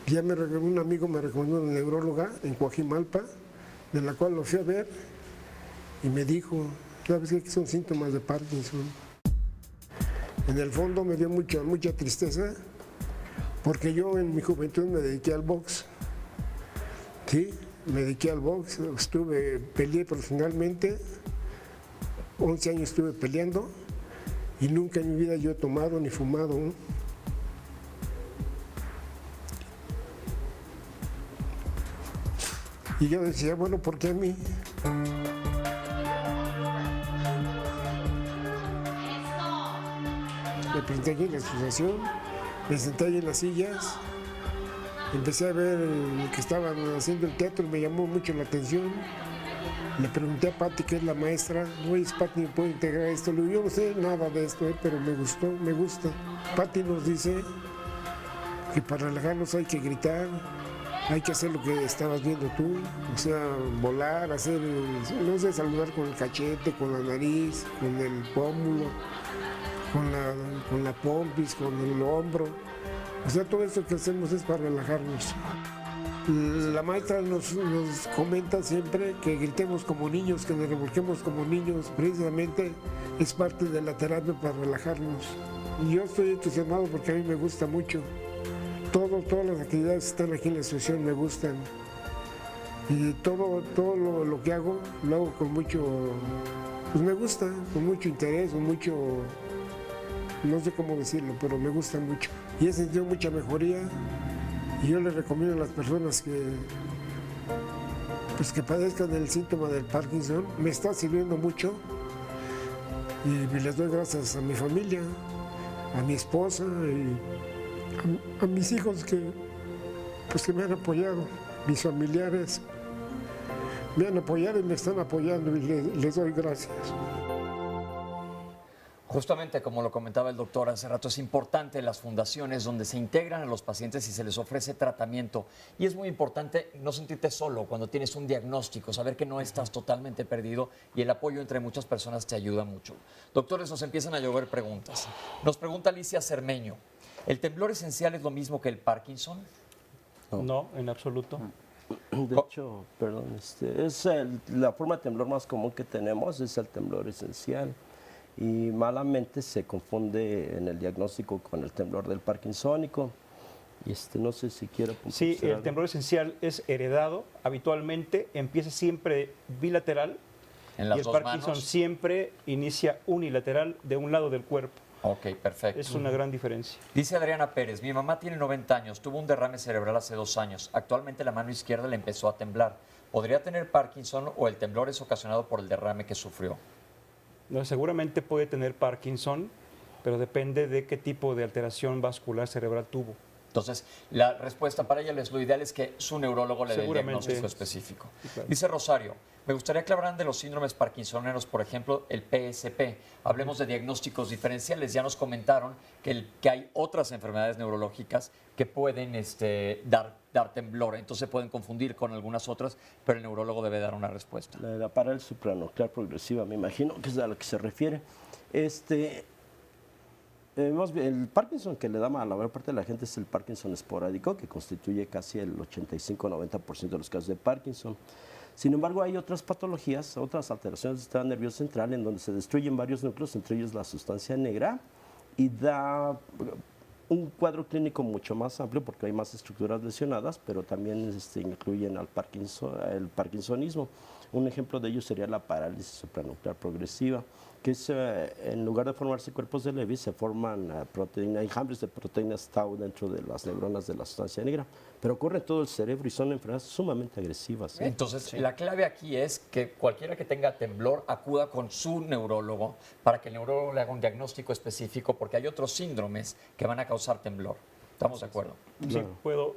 Ya un amigo me recomendó una neuróloga en Coajimalpa, de la cual lo fui a ver y me dijo, ¿sabes qué? Que son síntomas de Parkinson. En el fondo me dio mucha tristeza porque yo en mi juventud me dediqué al box. Sí, me dediqué al box, peleé profesionalmente, 11 años estuve peleando y nunca en mi vida yo he tomado ni fumado, ¿no? Y yo decía, bueno, ¿por qué a mí? Me presenté aquí en la asociación, me senté ahí en las sillas, empecé a ver que estaban haciendo el teatro y me llamó mucho la atención. Le pregunté a Pati, que es la maestra, oye, Pati, ¿me puedo integrar esto? Le digo, yo no sé nada de esto, pero me gusta. Pati nos dice que para relajarnos hay que gritar, hay que hacer lo que estabas viendo tú, o sea, volar, no sé, saludar con el cachete, con la nariz, con el pómulo, con la pompis, con el hombro. O sea, todo esto que hacemos es para relajarnos. La maestra nos comenta siempre que gritemos como niños, que nos revolquemos como niños, precisamente es parte de la terapia para relajarnos. Yo estoy entusiasmado porque a mí me gusta mucho. Todas las actividades que están aquí en la asociación me gustan. Y todo lo que hago, lo hago con mucho, pues me gusta, con mucho interés, con mucho, no sé cómo decirlo, pero me gusta mucho. Y he sentido mucha mejoría y yo les recomiendo a las personas que padezcan el síntoma del Parkinson. Me está sirviendo mucho y les doy gracias a mi familia, a mi esposa y a mis hijos que me han apoyado, mis familiares me han apoyado y me están apoyando y les doy gracias. Justamente como lo comentaba el doctor hace rato, es importante las fundaciones donde se integran a los pacientes y se les ofrece tratamiento. Y es muy importante no sentirte solo cuando tienes un diagnóstico, saber que no estás totalmente perdido y el apoyo entre muchas personas te ayuda mucho. Doctores, nos empiezan a llover preguntas. Nos pregunta Alicia Cermeño, ¿el temblor esencial es lo mismo que el Parkinson? No, en absoluto. De hecho, perdón, la forma de temblor más común que tenemos es el temblor esencial. Y malamente se confunde en el diagnóstico con el temblor del parkinsónico. Y no sé si quiero... Sí, el temblor esencial es heredado, habitualmente empieza siempre bilateral ¿En las y el dos Parkinson manos? Siempre inicia unilateral de un lado del cuerpo. Ok, perfecto. Es una gran diferencia. Dice Adriana Pérez, mi mamá tiene 90 años, tuvo un derrame cerebral hace 2 años. Actualmente la mano izquierda le empezó a temblar. ¿Podría tener Parkinson o el temblor es ocasionado por el derrame que sufrió? No, seguramente puede tener Parkinson, pero depende de qué tipo de alteración vascular cerebral tuvo. Entonces, la respuesta para ella es lo ideal es que su neurólogo le dé el diagnóstico específico. Sí, claro. Dice Rosario, me gustaría que hablaran de los síndromes parkinsoneros, por ejemplo, el PSP. Hablemos de diagnósticos diferenciales. Ya nos comentaron que hay otras enfermedades neurológicas que pueden dar temblor. Entonces se pueden confundir con algunas otras, pero el neurólogo debe dar una respuesta. La parálisis supranuclear progresiva, me imagino que es a la que se refiere. El Parkinson que le da a la mayor parte de la gente es el Parkinson esporádico, que constituye casi el 85-90% de los casos de Parkinson. Sin embargo, hay otras patologías, otras alteraciones del sistema nervioso central en donde se destruyen varios núcleos, entre ellos la sustancia negra, y da un cuadro clínico mucho más amplio porque hay más estructuras lesionadas, pero también incluyen el parkinsonismo. Un ejemplo de ello sería la parálisis supranuclear progresiva, que es, en lugar de formarse cuerpos de Levy, se forman enjambres de proteínas tau dentro de las neuronas de la sustancia negra, pero ocurre en todo el cerebro y son enfermedades sumamente agresivas. Entonces, la clave aquí es que cualquiera que tenga temblor acuda con su neurólogo para que el neurólogo le haga un diagnóstico específico, porque hay otros síndromes que van a causar temblor. ¿Estamos de acuerdo? Sí, puedo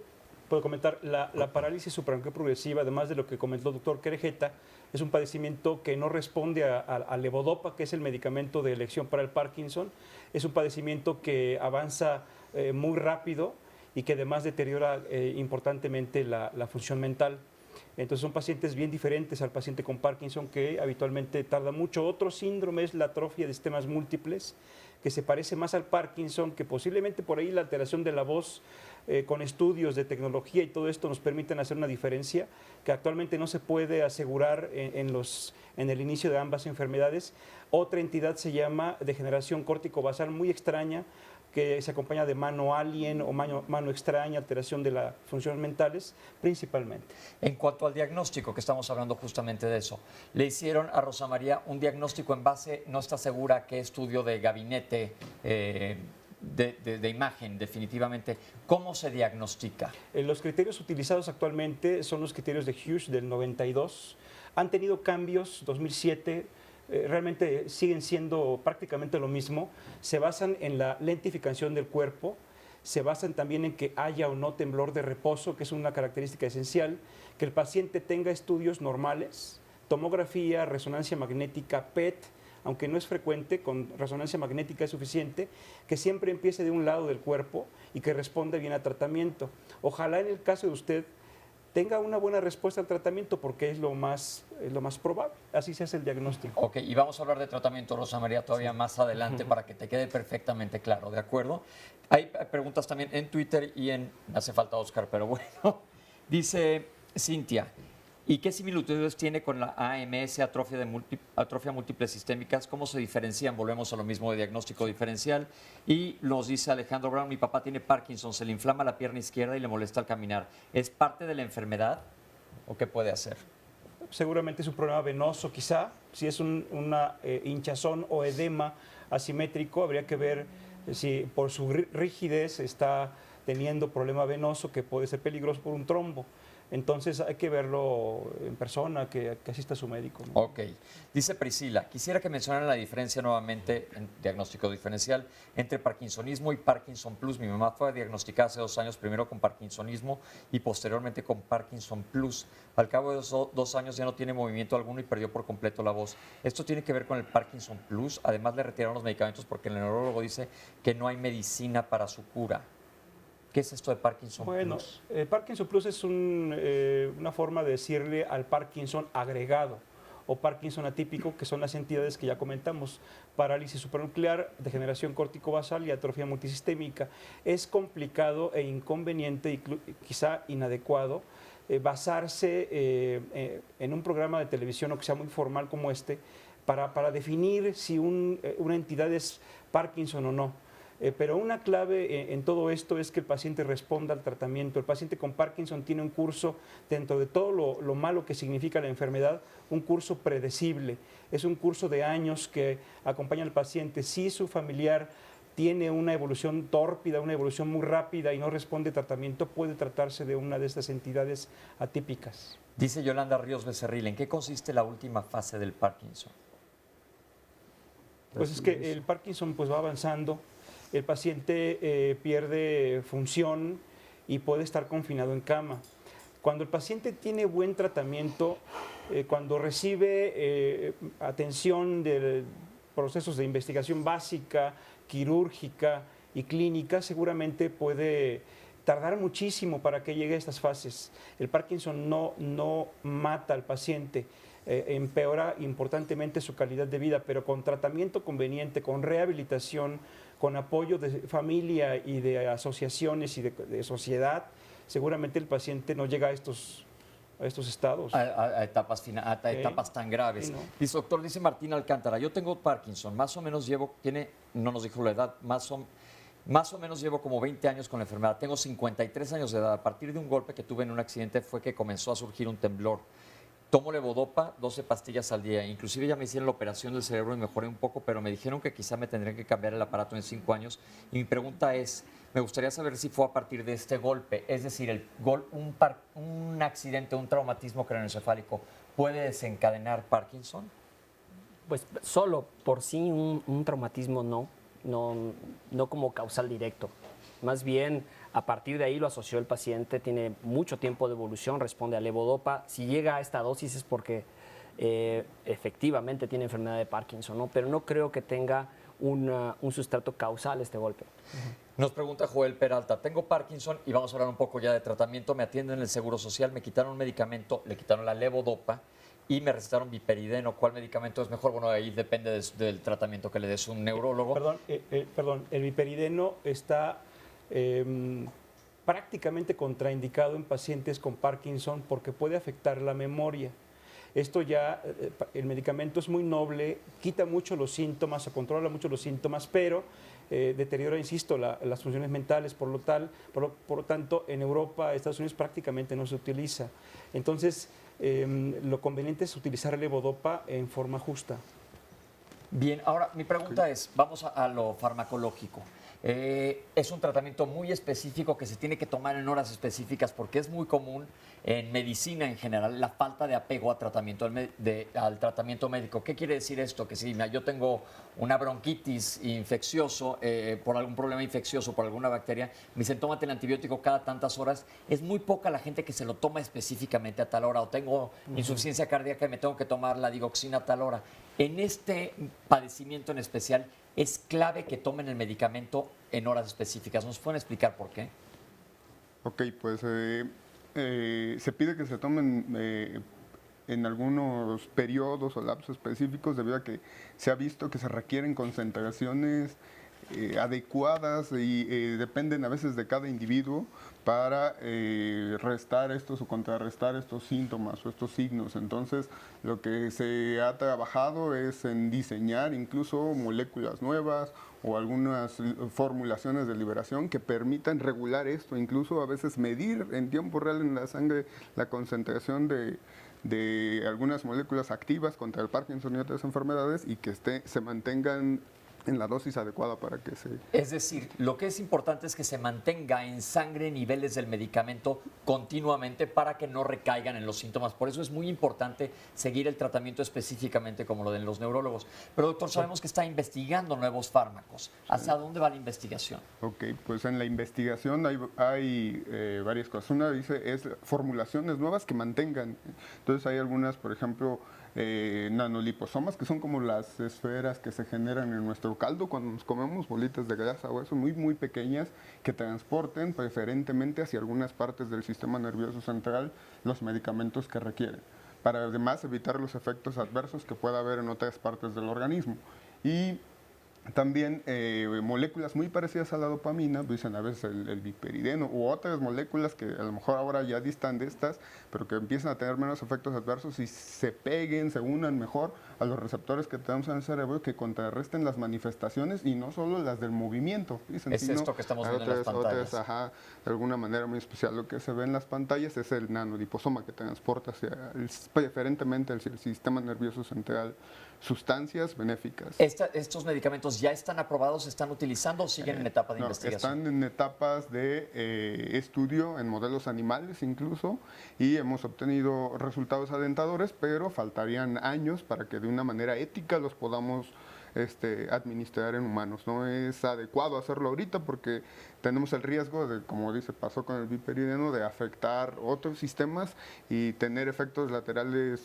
comentar. La parálisis supranuclear progresiva, además de lo que comentó el doctor Querejeta, es un padecimiento que no responde al levodopa, que es el medicamento de elección para el Parkinson. Es un padecimiento que avanza muy rápido y que además deteriora importantemente la función mental. Entonces son pacientes bien diferentes al paciente con Parkinson, que habitualmente tarda mucho. Otro síndrome es la atrofia de sistemas múltiples, que se parece más al Parkinson, que posiblemente por ahí la alteración de la voz con estudios de tecnología y todo esto nos permiten hacer una diferencia que actualmente no se puede asegurar en el inicio de ambas enfermedades. Otra entidad se llama degeneración córtico-basal, muy extraña, que se acompaña de mano alien o mano extraña, alteración de las funciones mentales, principalmente. En cuanto al diagnóstico, que estamos hablando justamente de eso, le hicieron a Rosa María un diagnóstico en base, no está segura qué estudio de gabinete, de imagen, definitivamente. ¿Cómo se diagnostica? Los criterios utilizados actualmente son los criterios de Hughes del 92. Han tenido cambios, 2007, realmente siguen siendo prácticamente lo mismo. Se basan en la lentificación del cuerpo, se basan también en que haya o no temblor de reposo, que es una característica esencial, que el paciente tenga estudios normales, tomografía, resonancia magnética, PET, aunque no es frecuente, con resonancia magnética es suficiente, que siempre empiece de un lado del cuerpo y que responda bien al tratamiento. Ojalá en el caso de usted tenga una buena respuesta al tratamiento, porque es lo más probable. Así se hace el diagnóstico. Ok, y vamos a hablar de tratamiento, Rosa María, todavía más adelante para que te quede perfectamente claro, ¿de acuerdo? Hay preguntas también en Twitter y me hace falta Oscar, pero bueno. Dice Cintia, ¿y qué similitudes tiene con la AMS, atrofia múltiple sistémicas? ¿Cómo se diferencian? Volvemos a lo mismo de diagnóstico diferencial. Y nos dice Alejandro Brown, mi papá tiene Parkinson, se le inflama la pierna izquierda y le molesta al caminar. ¿Es parte de la enfermedad o qué puede hacer? Seguramente es un problema venoso, quizá. Si es una hinchazón o edema asimétrico, habría que ver si por su rigidez está teniendo problema venoso que puede ser peligroso por un trombo. Entonces hay que verlo en persona, que asista a su médico, ¿no? Ok. Dice Priscila, quisiera que mencionaran la diferencia nuevamente en diagnóstico diferencial entre parkinsonismo y Parkinson Plus. Mi mamá fue diagnosticada hace 2 años, primero con parkinsonismo y posteriormente con Parkinson Plus. Al cabo de esos 2 años ya no tiene movimiento alguno y perdió por completo la voz. ¿Esto tiene que ver con el Parkinson Plus? Además le retiraron los medicamentos porque el neurólogo dice que no hay medicina para su cura. ¿Qué es esto de Parkinson Plus? Bueno, Parkinson Plus es una forma de decirle al Parkinson agregado o Parkinson atípico, que son las entidades que ya comentamos: parálisis supranuclear, degeneración córtico-basal y atrofia multisistémica. Es complicado e inconveniente y quizá inadecuado basarse en un programa de televisión o que sea muy formal como este para definir si una entidad es Parkinson o no. Pero una clave en todo esto es que el paciente responda al tratamiento. El paciente con Parkinson tiene un curso, dentro de todo lo malo que significa la enfermedad, un curso predecible. Es un curso de años que acompaña al paciente. Si su familiar tiene una evolución tórpida, una evolución muy rápida y no responde tratamiento, puede tratarse de una de estas entidades atípicas. Dice Yolanda Ríos Becerril, ¿en qué consiste la última fase del Parkinson? Pues es que el Parkinson pues va avanzando. El paciente pierde función y puede estar confinado en cama. Cuando el paciente tiene buen tratamiento, cuando recibe atención de procesos de investigación básica, quirúrgica y clínica, seguramente puede tardar muchísimo para que llegue a estas fases. El Parkinson no mata al paciente, empeora importantemente su calidad de vida, pero con tratamiento conveniente, con rehabilitación, con apoyo de familia y de asociaciones y de sociedad, seguramente el paciente no llega a estos estados. A etapas tan graves. Sí, ¿no? Dice, doctor, dice Martín Alcántara, yo tengo Parkinson, más o menos no nos dijo la edad, más o menos llevo como 20 años con la enfermedad, tengo 53 años de edad. A partir de un golpe que tuve en un accidente fue que comenzó a surgir un temblor. Tomo levodopa, 12 pastillas al día. Inclusive ya me hicieron la operación del cerebro y mejoré un poco, pero me dijeron que quizá me tendrían que cambiar el aparato en 5 años. Y mi pregunta es, me gustaría saber si fue a partir de este golpe, es decir, un accidente, un traumatismo craneoencefálico, ¿puede desencadenar Parkinson? Pues solo por sí un traumatismo no como causal directo. Más bien, a partir de ahí lo asoció el paciente, tiene mucho tiempo de evolución, responde a levodopa. Si llega a esta dosis es porque efectivamente tiene enfermedad de Parkinson, ¿no? Pero no creo que tenga un sustrato causal este golpe. Nos pregunta Joel Peralta, tengo Parkinson y vamos a hablar un poco ya de tratamiento. Me atienden en el Seguro Social, me quitaron un medicamento, le quitaron la levodopa y me recetaron viperideno. ¿Cuál medicamento es mejor? Bueno, ahí depende del tratamiento que le des un neurólogo. Perdón, el viperideno está prácticamente contraindicado en pacientes con Parkinson porque puede afectar la memoria. Esto ya, el medicamento es muy noble, quita mucho los síntomas, controla mucho los síntomas, pero deteriora, insisto, las funciones mentales. Por lo tanto, en Europa, Estados Unidos prácticamente no se utiliza. Entonces, lo conveniente es utilizar el levodopa en forma justa. Bien, ahora mi pregunta es, vamos a lo farmacológico. Es un tratamiento muy específico que se tiene que tomar en horas específicas porque es muy común en medicina en general la falta de apego al tratamiento médico. ¿Qué quiere decir esto? Que si yo tengo una bronquitis infeccioso por algún problema infeccioso, por alguna bacteria, me dicen tómate el antibiótico cada tantas horas. Es muy poca la gente que se lo toma específicamente a tal hora. O tengo insuficiencia cardíaca y me tengo que tomar la digoxina a tal hora. En este padecimiento en especial, es clave que tomen el medicamento en horas específicas. ¿Nos pueden explicar por qué? Ok, pues se pide que se tomen en algunos periodos o lapsos específicos debido a que se ha visto que se requieren concentraciones adecuadas y dependen a veces de cada individuo para restar estos o contrarrestar estos síntomas o estos signos. Entonces, lo que se ha trabajado es en diseñar incluso moléculas nuevas o algunas formulaciones de liberación que permitan regular esto, incluso a veces medir en tiempo real en la sangre la concentración de algunas moléculas activas contra el Parkinson y otras enfermedades y que se mantengan en la dosis adecuada para que se... Es decir, lo que es importante es que se mantenga en sangre niveles del medicamento continuamente para que no recaigan en los síntomas. Por eso es muy importante seguir el tratamiento específicamente como lo de los neurólogos. Pero doctor, sabemos que está investigando nuevos fármacos. ¿Hacia dónde va la investigación? Ok, pues en la investigación hay varias cosas. Una dice es formulaciones nuevas que mantengan. Entonces hay algunas, por ejemplo, nanoliposomas, que son como las esferas que se generan en nuestro caldo cuando nos comemos bolitas de grasa o eso, muy, muy pequeñas, que transporten preferentemente hacia algunas partes del sistema nervioso central los medicamentos que requieren, para además evitar los efectos adversos que pueda haber en otras partes del organismo. Y también moléculas muy parecidas a la dopamina, dicen a veces el viperideno u otras moléculas que a lo mejor ahora ya distan de estas, pero que empiezan a tener menos efectos adversos y se peguen, se unan mejor a los receptores que tenemos en el cerebro, que contrarresten las manifestaciones y no solo las del movimiento. Dicen, es esto que estamos viendo en las pantallas. De alguna manera muy especial. Lo que se ve en las pantallas es el nanoliposoma que transporta preferentemente al sistema nervioso central sustancias benéficas. ¿Estos medicamentos ya están aprobados, se están utilizando o siguen en etapa de investigación? Están en etapas de estudio en modelos animales incluso y hemos obtenido resultados alentadores, pero faltarían años para que de una manera ética los podamos administrar en humanos. No es adecuado hacerlo ahorita porque tenemos el riesgo de, como pasó con el viperideno, de afectar otros sistemas y tener efectos laterales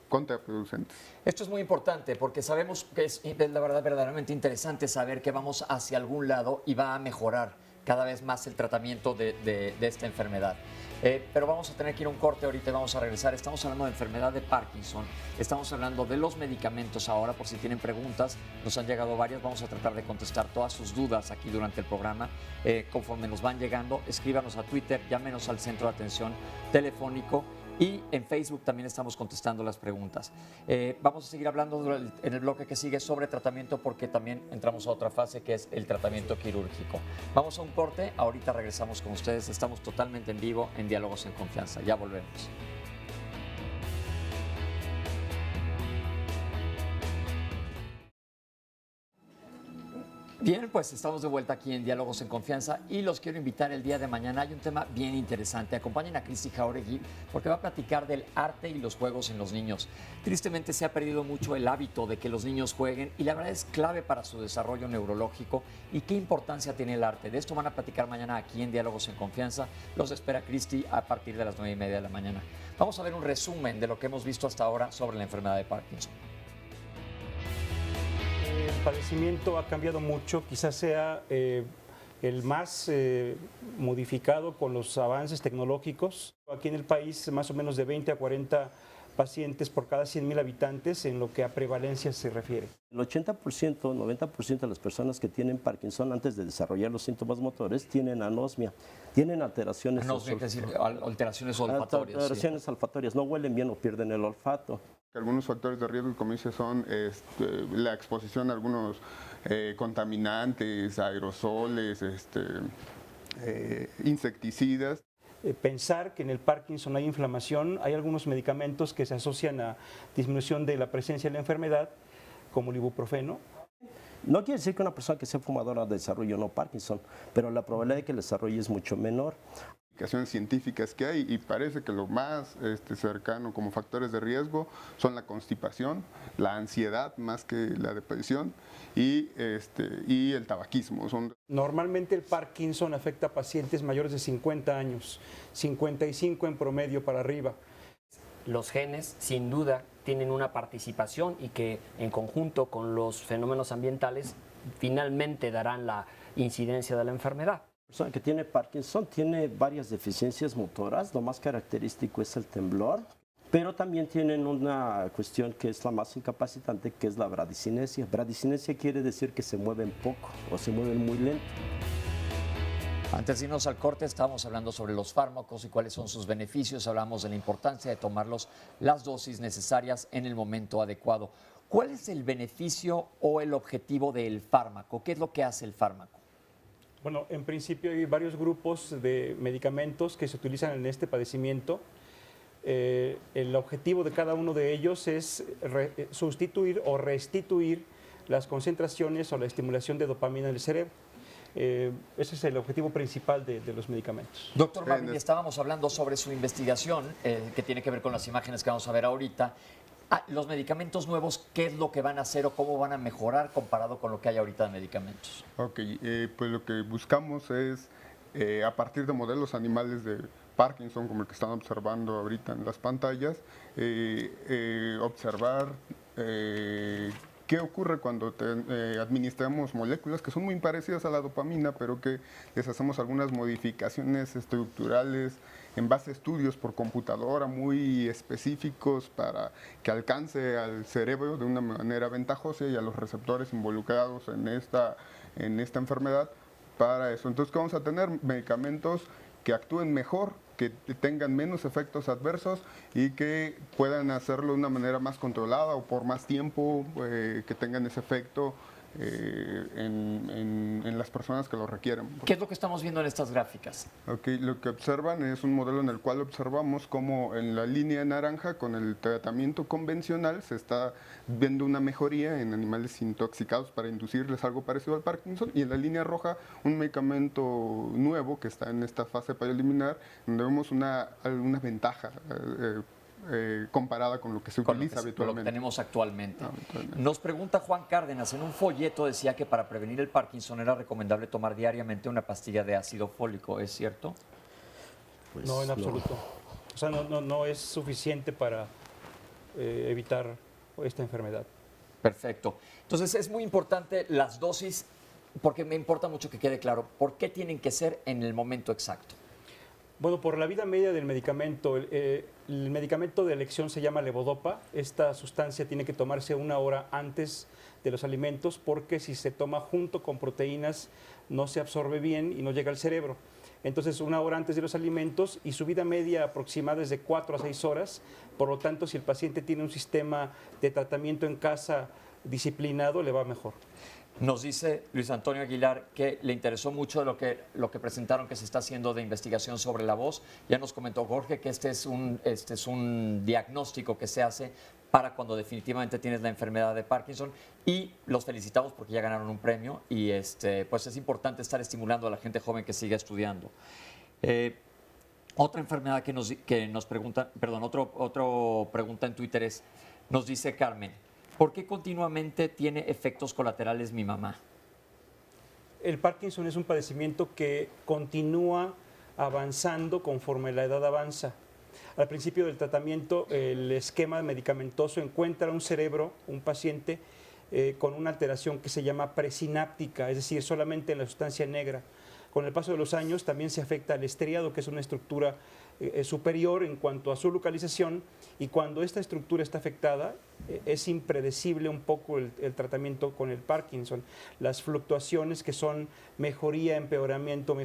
contraproducentes. Esto es muy importante porque sabemos que es la verdad verdaderamente interesante saber que vamos hacia algún lado y va a mejorar cada vez más el tratamiento de esta enfermedad. Pero vamos a tener que ir a un corte ahorita y vamos a regresar. Estamos hablando de enfermedad de Parkinson, estamos hablando de los medicamentos ahora, por si tienen preguntas, nos han llegado varias, vamos a tratar de contestar todas sus dudas aquí durante el programa. Conforme nos van llegando, escríbanos a Twitter, llámenos al centro de atención telefónico. Y en Facebook también estamos contestando las preguntas. Vamos a seguir hablando en el bloque que sigue sobre tratamiento porque también entramos a otra fase que es el tratamiento quirúrgico. Vamos a un corte, ahorita regresamos con ustedes. Estamos totalmente en vivo en Diálogos en Confianza. Ya volvemos. Bien, pues estamos de vuelta aquí en Diálogos en Confianza y los quiero invitar el día de mañana. Hay un tema bien interesante. Acompañen a Cristi Jauregui porque va a platicar del arte y los juegos en los niños. Tristemente se ha perdido mucho el hábito de que los niños jueguen y la verdad es clave para su desarrollo neurológico y qué importancia tiene el arte. De esto van a platicar mañana aquí en Diálogos en Confianza. Los espera Cristi a partir de las 9:30 de la mañana. Vamos a ver un resumen de lo que hemos visto hasta ahora sobre la enfermedad de Parkinson. El padecimiento ha cambiado mucho, quizás sea el más modificado con los avances tecnológicos. Aquí en el país, más o menos de 20 a 40 pacientes por cada 100,000 habitantes en lo que a prevalencia se refiere. El 80%, 90% de las personas que tienen Parkinson antes de desarrollar los síntomas motores tienen anosmia, tienen alteraciones, Anosmia, es decir, alteraciones olfatorias. Alteraciones olfatorias, no huelen bien o pierden el olfato. Algunos factores de riesgo, como dice, son la exposición a algunos contaminantes, aerosoles, insecticidas. Pensar que en el Parkinson hay inflamación, hay algunos medicamentos que se asocian a disminución de la presencia de la enfermedad, como el ibuprofeno. No quiere decir que una persona que sea fumadora desarrolle o no Parkinson, pero la probabilidad de que el desarrollo es mucho menor. Aplicaciones científicas que hay y parece que lo más cercano como factores de riesgo son la constipación, la ansiedad más que la depresión y el tabaquismo. Normalmente el Parkinson afecta a pacientes mayores de 50 años, 55 en promedio para arriba. Los genes, sin duda, tienen una participación y que en conjunto con los fenómenos ambientales finalmente darán la incidencia de la enfermedad. La persona que tiene Parkinson tiene varias deficiencias motoras, lo más característico es el temblor, pero también tienen una cuestión que es la más incapacitante, que es la bradicinesia. Bradicinesia quiere decir que se mueven poco o se mueven muy lento. Antes de irnos al corte, estábamos hablando sobre los fármacos y cuáles son sus beneficios. Hablamos de la importancia de tomarlos las dosis necesarias en el momento adecuado. ¿Cuál es el beneficio o el objetivo del fármaco? ¿Qué es lo que hace el fármaco? Bueno, en principio hay varios grupos de medicamentos que se utilizan en este padecimiento. El objetivo de cada uno de ellos es sustituir o restituir las concentraciones o la estimulación de dopamina en el cerebro. Ese es el objetivo principal de los medicamentos. Doctor Marvin, estábamos hablando sobre su investigación que tiene que ver con las imágenes que vamos a ver ahorita. Los medicamentos nuevos, ¿qué es lo que van a hacer o cómo van a mejorar comparado con lo que hay ahorita de medicamentos? Ok, pues lo que buscamos es, a partir de modelos animales de Parkinson, como el que están observando ahorita en las pantallas, observar qué ocurre cuando administramos moléculas que son muy parecidas a la dopamina, pero que les hacemos algunas modificaciones estructurales en base a estudios por computadora muy específicos para que alcance al cerebro de una manera ventajosa y a los receptores involucrados en esta enfermedad para eso. Entonces, ¿qué vamos a tener? Medicamentos que actúen mejor, que tengan menos efectos adversos y que puedan hacerlo de una manera más controlada o por más tiempo, que tengan ese efecto en las personas que lo requieren. ¿Qué es lo que estamos viendo en estas gráficas? Okay, lo que observan es un modelo en el cual observamos cómo en la línea naranja con el tratamiento convencional se está viendo una mejoría en animales intoxicados para inducirles algo parecido al Parkinson, y en la línea roja un medicamento nuevo que está en esta fase preliminar donde vemos una ventaja comparada con lo que se utiliza habitualmente. Con lo que tenemos actualmente. Nos pregunta Juan Cárdenas, en un folleto decía que para prevenir el Parkinson era recomendable tomar diariamente una pastilla de ácido fólico, ¿es cierto? Pues no, en absoluto. O sea, no es suficiente para evitar esta enfermedad. Perfecto. Entonces es muy importante las dosis, porque me importa mucho que quede claro, ¿por qué tienen que ser en el momento exacto? Bueno, por la vida media del medicamento, el medicamento de elección se llama levodopa. Esta sustancia tiene que tomarse 1 hora antes de los alimentos porque si se toma junto con proteínas no se absorbe bien y no llega al cerebro. Entonces, 1 hora antes de los alimentos y su vida media aproximada es de 4 a 6 horas. Por lo tanto, si el paciente tiene un sistema de tratamiento en casa disciplinado, le va mejor. Nos dice Luis Antonio Aguilar que le interesó mucho lo que presentaron que se está haciendo de investigación sobre la voz. Ya nos comentó Jorge que este es un diagnóstico que se hace para cuando definitivamente tienes la enfermedad de Parkinson, y los felicitamos porque ya ganaron un premio y pues es importante estar estimulando a la gente joven que siga estudiando. Otra enfermedad que nos pregunta, perdón, otro pregunta en Twitter es, nos dice Carmen, ¿por qué continuamente tiene efectos colaterales mi mamá? El Parkinson es un padecimiento que continúa avanzando conforme la edad avanza. Al principio del tratamiento, el esquema medicamentoso encuentra un cerebro, un paciente, con una alteración que se llama presináptica, es decir, solamente en la sustancia negra. Con el paso de los años también se afecta al estriado, que es una estructura superior en cuanto a su localización, y cuando esta estructura está afectada, es impredecible un poco el tratamiento con el Parkinson. Las fluctuaciones que son mejoría, empeoramiento,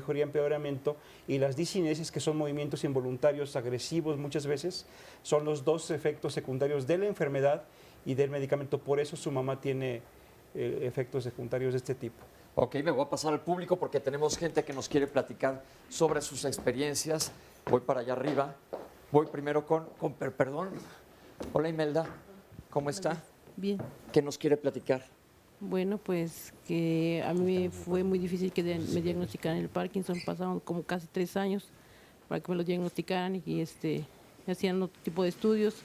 y las discinesias que son movimientos involuntarios agresivos muchas veces, son los dos efectos secundarios de la enfermedad y del medicamento. Por eso su mamá tiene efectos secundarios de este tipo. Ok, me voy a pasar al público porque tenemos gente que nos quiere platicar sobre sus experiencias. Voy para allá arriba. Voy primero perdón. Hola Imelda, ¿cómo está? Bien. ¿Qué nos quiere platicar? Bueno, pues que a mí fue muy difícil que me diagnosticaran el Parkinson. Pasaron como casi 3 años para que me lo diagnosticaran y me hacían otro tipo de estudios.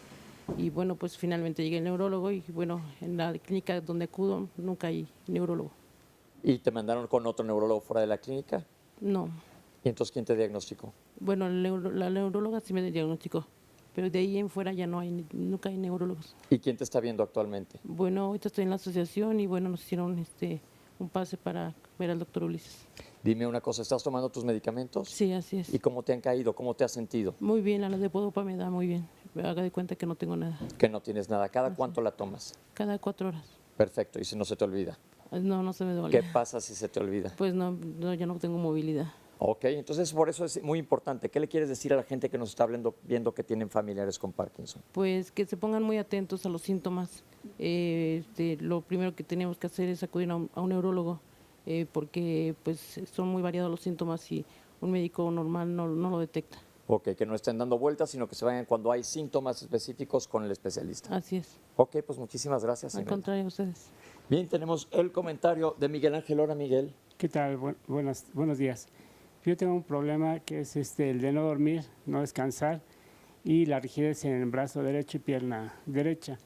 Y bueno, pues finalmente llegué al neurólogo y bueno, en la clínica donde acudo nunca hay neurólogo. ¿Y te mandaron con otro neurólogo fuera de la clínica? No. ¿Y entonces quién te diagnosticó? Bueno, la neuróloga sí me diagnosticó, pero de ahí en fuera ya nunca hay neurólogos. ¿Y quién te está viendo actualmente? Bueno, ahorita estoy en la asociación y bueno, nos hicieron un pase para ver al doctor Ulises. Dime una cosa, ¿estás tomando tus medicamentos? Sí, así es. ¿Y cómo te han caído? ¿Cómo te has sentido? Muy bien, la levodopa me da muy bien. Haga de cuenta que no tengo nada. Que no tienes nada. ¿Cada cuánto la tomas? Cada 4 horas. Perfecto. ¿Y si no se te olvida? No, no se me duele. ¿Qué pasa si se te olvida? Pues no, ya no tengo movilidad. Ok, entonces por eso es muy importante. ¿Qué le quieres decir a la gente que nos está viendo que tienen familiares con Parkinson? Pues que se pongan muy atentos a los síntomas. Lo primero que tenemos que hacer es acudir a un neurólogo porque pues son muy variados los síntomas y un médico normal no lo detecta. Ok, que no estén dando vueltas, sino que se vayan cuando hay síntomas específicos con el especialista. Así es. Ok, pues muchísimas gracias. Al contrario, a ustedes. Bien, tenemos el comentario de Miguel Ángel. Hola, Miguel. ¿Qué tal? Buenos días. Yo tengo un problema que es el de no dormir, no descansar y la rigidez en el brazo derecho y pierna derecha.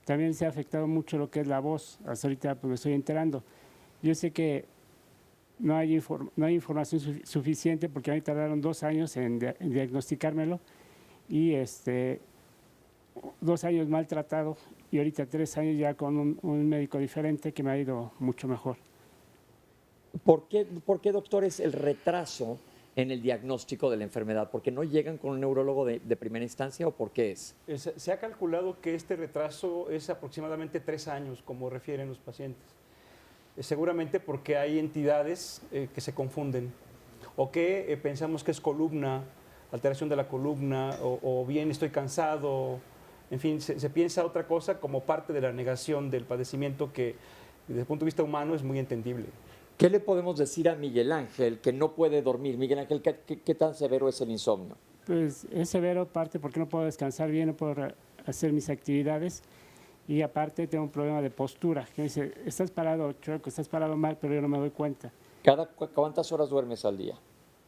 También se ha afectado mucho lo que es la voz. Hasta ahorita pues, me estoy enterando. Yo sé que no hay información suficiente porque a mí tardaron 2 años en diagnosticármelo y 2 años maltratado y ahorita 3 años ya con un médico diferente que me ha ido mucho mejor. ¿Por qué, doctor, es el retraso en el diagnóstico de la enfermedad? ¿Por qué no llegan con un neurólogo de primera instancia o por qué es? Se ha calculado que este retraso es aproximadamente 3 años, como refieren los pacientes. Seguramente porque hay entidades que se confunden o que pensamos que es columna, alteración de la columna o bien estoy cansado. En fin, se piensa otra cosa como parte de la negación del padecimiento que desde el punto de vista humano es muy entendible. ¿Qué le podemos decir a Miguel Ángel que no puede dormir? Miguel Ángel, ¿qué tan severo es el insomnio? Pues es severo, parte porque no puedo descansar bien, no puedo hacer mis actividades y aparte tengo un problema de postura. Que dice, estás parado chueco, estás parado mal, pero yo no me doy cuenta. ¿Cuántas horas duermes al día?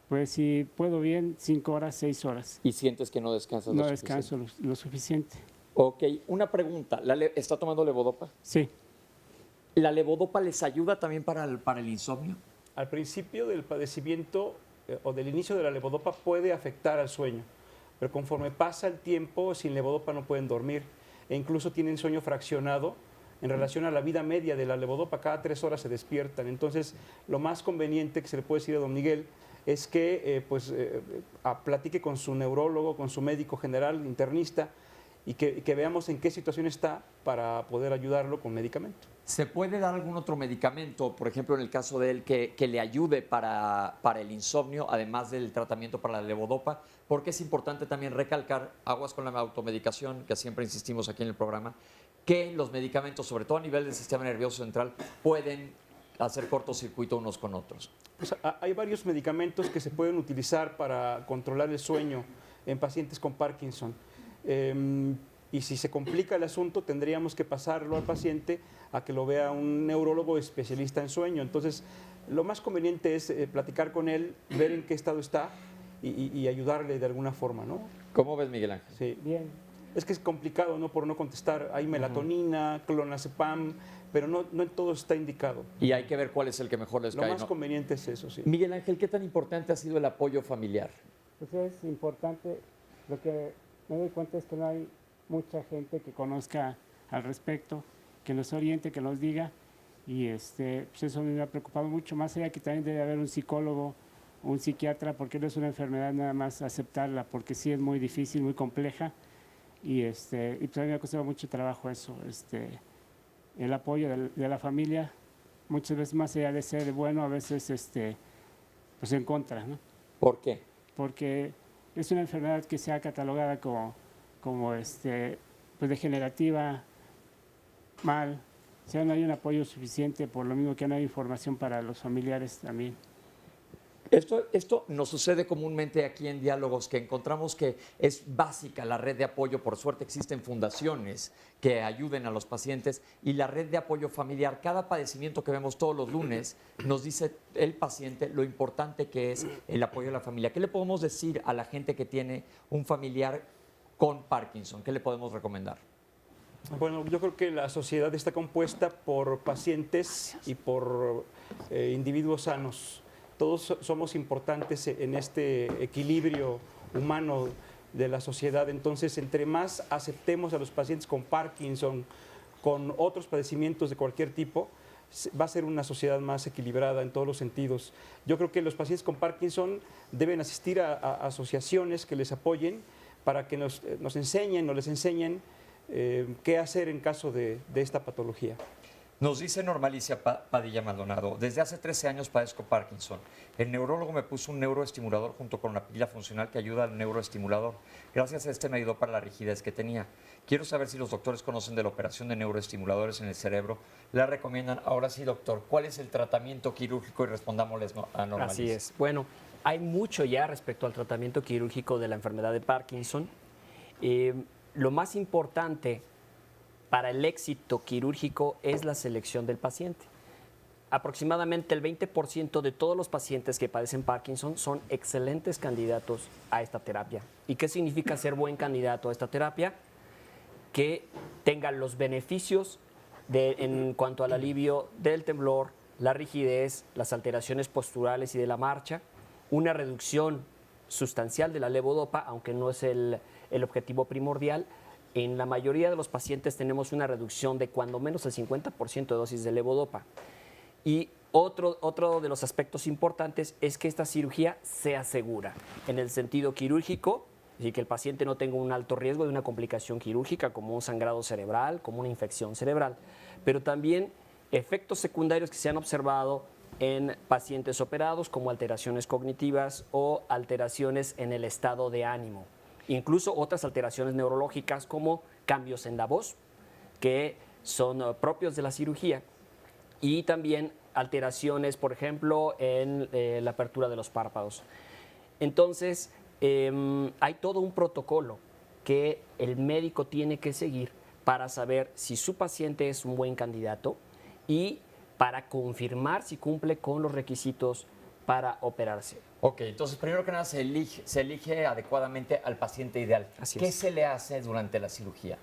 Pues si puedo bien, 5 horas, 6 horas. ¿Y sientes que no descansas lo suficiente? No descanso lo suficiente. Ok, una pregunta. ¿Está tomando levodopa? Sí. ¿La levodopa les ayuda también para el insomnio? Al principio del padecimiento o del inicio de la levodopa puede afectar al sueño, pero conforme pasa el tiempo, sin levodopa no pueden dormir e incluso tienen sueño fraccionado en relación a la vida media de la levodopa. Cada 3 horas se despiertan. Entonces, lo más conveniente que se le puede decir a don Miguel es que platique con su neurólogo, con su médico general, internista, y que veamos en qué situación está para poder ayudarlo con medicamento. ¿Se puede dar algún otro medicamento, por ejemplo, en el caso de él, que le ayude para el insomnio, además del tratamiento para la levodopa? Porque es importante también recalcar, aguas con la automedicación, que siempre insistimos aquí en el programa, que los medicamentos, sobre todo a nivel del sistema nervioso central, pueden hacer cortocircuito unos con otros. Pues hay varios medicamentos que se pueden utilizar para controlar el sueño en pacientes con Parkinson. y si se complica el asunto tendríamos que pasarlo al paciente a que lo vea un neurólogo especialista en sueño. Entonces, lo más conveniente es platicar con él, ver en qué estado está y ayudarle de alguna forma, ¿no? ¿Cómo ves, Miguel Ángel? Sí. Bien. Es que es complicado, ¿no? Por no contestar. Hay melatonina, clonazepam, pero no en todo está indicado. Y hay que ver cuál es el que mejor les Lo cae, más ¿no? conveniente es eso, sí. Miguel Ángel, ¿qué tan importante ha sido el apoyo familiar? Pues es importante, lo que me doy cuenta es que no hay mucha gente que conozca al respecto, que nos oriente, que nos diga, y pues eso me ha preocupado mucho, más allá que también debe haber un psicólogo, un psiquiatra, porque no es una enfermedad nada más aceptarla, porque sí es muy difícil, muy compleja, y pues a mí me ha costado mucho trabajo eso, el apoyo de la familia, muchas veces más allá de ser bueno, a veces pues en contra, ¿no? ¿Por qué? Porque es una enfermedad que se ha catalogada como pues degenerativa, mal, o sea, no hay un apoyo suficiente, por lo mismo que no hay información para los familiares también. Esto nos sucede comúnmente aquí en Diálogos, que encontramos que es básica la red de apoyo. Por suerte existen fundaciones que ayuden a los pacientes y la red de apoyo familiar. Cada padecimiento que vemos todos los lunes nos dice el paciente lo importante que es el apoyo de la familia. ¿Qué le podemos decir a la gente que tiene un familiar con Parkinson? ¿Qué le podemos recomendar? Bueno, yo creo que la sociedad está compuesta por pacientes y por individuos sanos. Todos somos importantes en este equilibrio humano de la sociedad. Entonces, entre más aceptemos a los pacientes con Parkinson, con otros padecimientos de cualquier tipo, va a ser una sociedad más equilibrada en todos los sentidos. Yo creo que los pacientes con Parkinson deben asistir a asociaciones que les apoyen para que nos enseñen o les enseñen qué hacer en caso de esta patología. Nos dice Normalicia Padilla Maldonado, desde hace 13 años padezco Parkinson. El neurólogo me puso un neuroestimulador junto con una pila funcional que ayuda al neuroestimulador. Gracias a este me ayudó para la rigidez que tenía. Quiero saber si los doctores conocen de la operación de neuroestimuladores en el cerebro. La recomiendan. Ahora sí, doctor, ¿cuál es el tratamiento quirúrgico? Y respondámosles a Normalicia. Así es. Bueno, hay mucho ya respecto al tratamiento quirúrgico de la enfermedad de Parkinson. Lo más importante para el éxito quirúrgico es la selección del paciente. Aproximadamente el 20% de todos los pacientes que padecen Parkinson son excelentes candidatos a esta terapia. ¿Y qué significa ser buen candidato a esta terapia? Que tengan los beneficios en cuanto al alivio del temblor, la rigidez, las alteraciones posturales y de la marcha, una reducción sustancial de la levodopa, aunque no es el objetivo primordial. En la mayoría de los pacientes tenemos una reducción de cuando menos el 50% de dosis de levodopa. Y otro de los aspectos importantes es que esta cirugía sea segura, en el sentido quirúrgico, y que el paciente no tenga un alto riesgo de una complicación quirúrgica como un sangrado cerebral, como una infección cerebral, pero también efectos secundarios que se han observado en pacientes operados como alteraciones cognitivas o alteraciones en el estado de ánimo. Incluso otras alteraciones neurológicas como cambios en la voz, que son propios de la cirugía, y también alteraciones, por ejemplo, en la apertura de los párpados. Entonces, hay todo un protocolo que el médico tiene que seguir para saber si su paciente es un buen candidato y para confirmar si cumple con los requisitos para operarse. Ok, entonces primero que nada se elige adecuadamente al paciente ideal. ¿Qué se le hace durante la cirugía?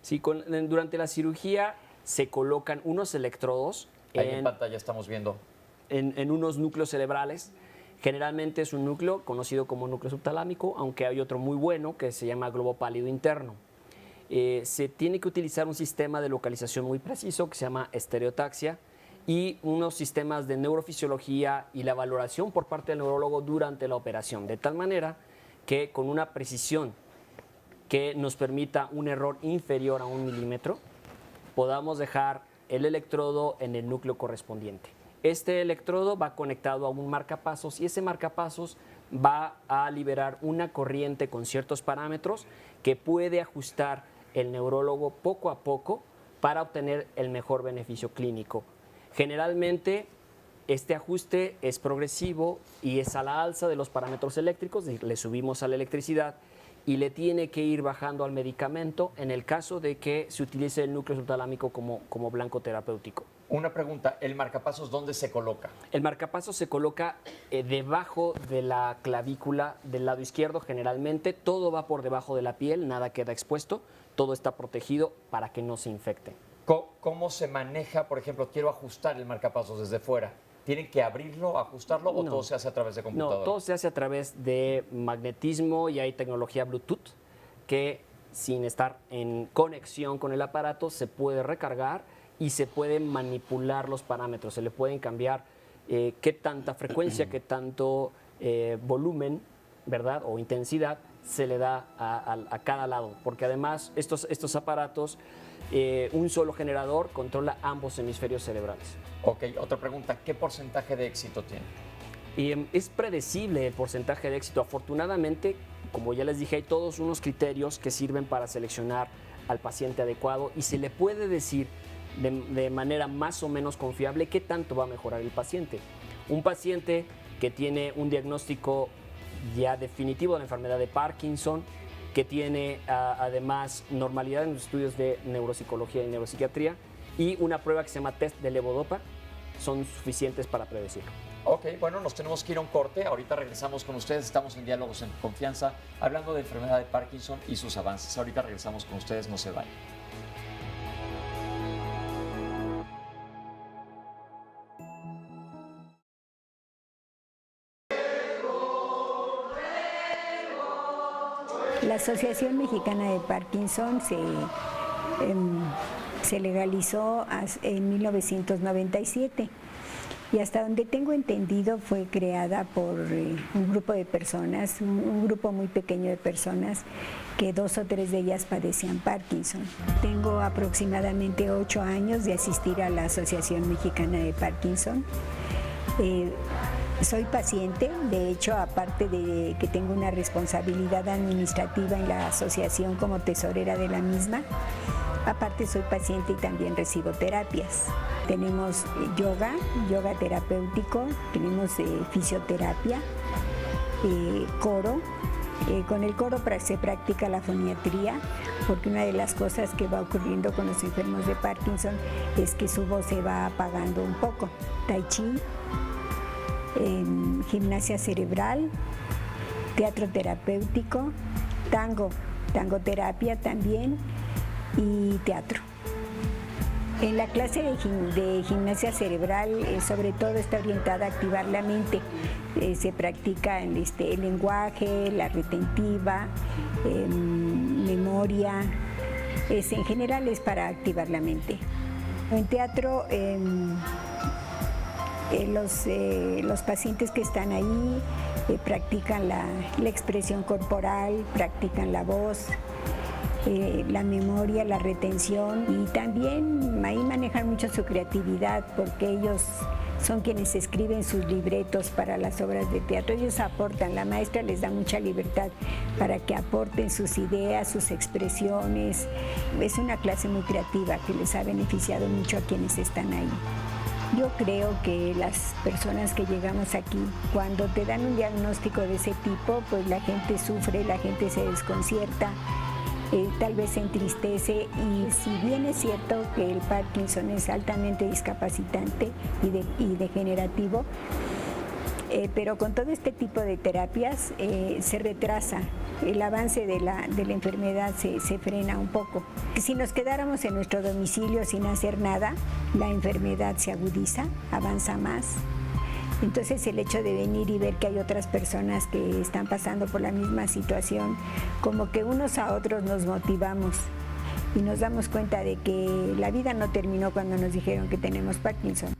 Sí, durante la cirugía se colocan unos electrodos. Ahí en pantalla estamos viendo. En unos núcleos cerebrales. Generalmente es un núcleo conocido como núcleo subtalámico, aunque hay otro muy bueno que se llama globo pálido interno. Se tiene que utilizar un sistema de localización muy preciso que se llama estereotaxia, y unos sistemas de neurofisiología y la valoración por parte del neurólogo durante la operación, de tal manera que con una precisión que nos permita un error inferior a 1 milímetro, podamos dejar el electrodo en el núcleo correspondiente. Este electrodo va conectado a un marcapasos y ese marcapasos va a liberar una corriente con ciertos parámetros que puede ajustar el neurólogo poco a poco para obtener el mejor beneficio clínico. Generalmente este ajuste es progresivo y es a la alza de los parámetros eléctricos, le subimos a la electricidad y le tiene que ir bajando al medicamento en el caso de que se utilice el núcleo subtalámico como blanco terapéutico. Una pregunta, ¿el marcapasos dónde se coloca? El marcapasos se coloca debajo de la clavícula del lado izquierdo generalmente, todo va por debajo de la piel, nada queda expuesto, todo está protegido para que no se infecte. ¿Cómo se maneja, por ejemplo, quiero ajustar el marcapasos desde fuera? ¿Tienen que abrirlo, ajustarlo o todo se hace a través de computadora? No, todo se hace a través de magnetismo y hay tecnología Bluetooth que sin estar en conexión con el aparato se puede recargar y se pueden manipular los parámetros, se le pueden cambiar qué tanta frecuencia, qué tanto volumen, ¿verdad? O intensidad se le da a cada lado, porque además estos aparatos, un solo generador controla ambos hemisferios cerebrales. Ok, otra pregunta, ¿qué porcentaje de éxito tiene? Es predecible el porcentaje de éxito. Afortunadamente, como ya les dije, hay todos unos criterios que sirven para seleccionar al paciente adecuado y se le puede decir de manera más o menos confiable qué tanto va a mejorar el paciente. Un paciente que tiene un diagnóstico ya definitivo de la enfermedad de Parkinson, que tiene además normalidad en los estudios de neuropsicología y neuropsiquiatría y una prueba que se llama test de levodopa, son suficientes para predecirlo. Ok, bueno, nos tenemos que ir a un corte. Ahorita regresamos con ustedes. Estamos en Diálogos en Confianza, hablando de enfermedad de Parkinson y sus avances. Ahorita regresamos con ustedes, no se vayan. La Asociación Mexicana de Parkinson se legalizó en 1997 y hasta donde tengo entendido fue creada por un grupo de personas, un grupo muy pequeño de personas que 2 o 3 de ellas padecían Parkinson. Tengo aproximadamente 8 años de asistir a la Asociación Mexicana de Parkinson. Soy paciente, de hecho, aparte de que tengo una responsabilidad administrativa en la asociación como tesorera de la misma, aparte soy paciente y también recibo terapias. Tenemos yoga terapéutico, tenemos fisioterapia, coro. Con el coro se practica la foniatría, porque una de las cosas que va ocurriendo con los enfermos de Parkinson es que su voz se va apagando un poco. Tai chi, gimnasia cerebral, teatro terapéutico, tangoterapia también y teatro. En la clase de gimnasia cerebral sobre todo está orientada a activar la mente. Se practica el lenguaje, la retentiva, memoria. En general es para activar la mente. En teatro los pacientes que están ahí practican la expresión corporal, practican la voz, la memoria, la retención y también ahí manejan mucho su creatividad porque ellos son quienes escriben sus libretos para las obras de teatro. Ellos aportan, la maestra les da mucha libertad para que aporten sus ideas, sus expresiones. Es una clase muy creativa que les ha beneficiado mucho a quienes están ahí. Yo creo que las personas que llegamos aquí, cuando te dan un diagnóstico de ese tipo, pues la gente sufre, la gente se desconcierta, tal vez se entristece y si bien es cierto que el Parkinson es altamente discapacitante y degenerativo, pero con todo este tipo de terapias se retrasa, el avance de la enfermedad se frena un poco. Si nos quedáramos en nuestro domicilio sin hacer nada, la enfermedad se agudiza, avanza más. Entonces el hecho de venir y ver que hay otras personas que están pasando por la misma situación, como que unos a otros nos motivamos y nos damos cuenta de que la vida no terminó cuando nos dijeron que tenemos Parkinson.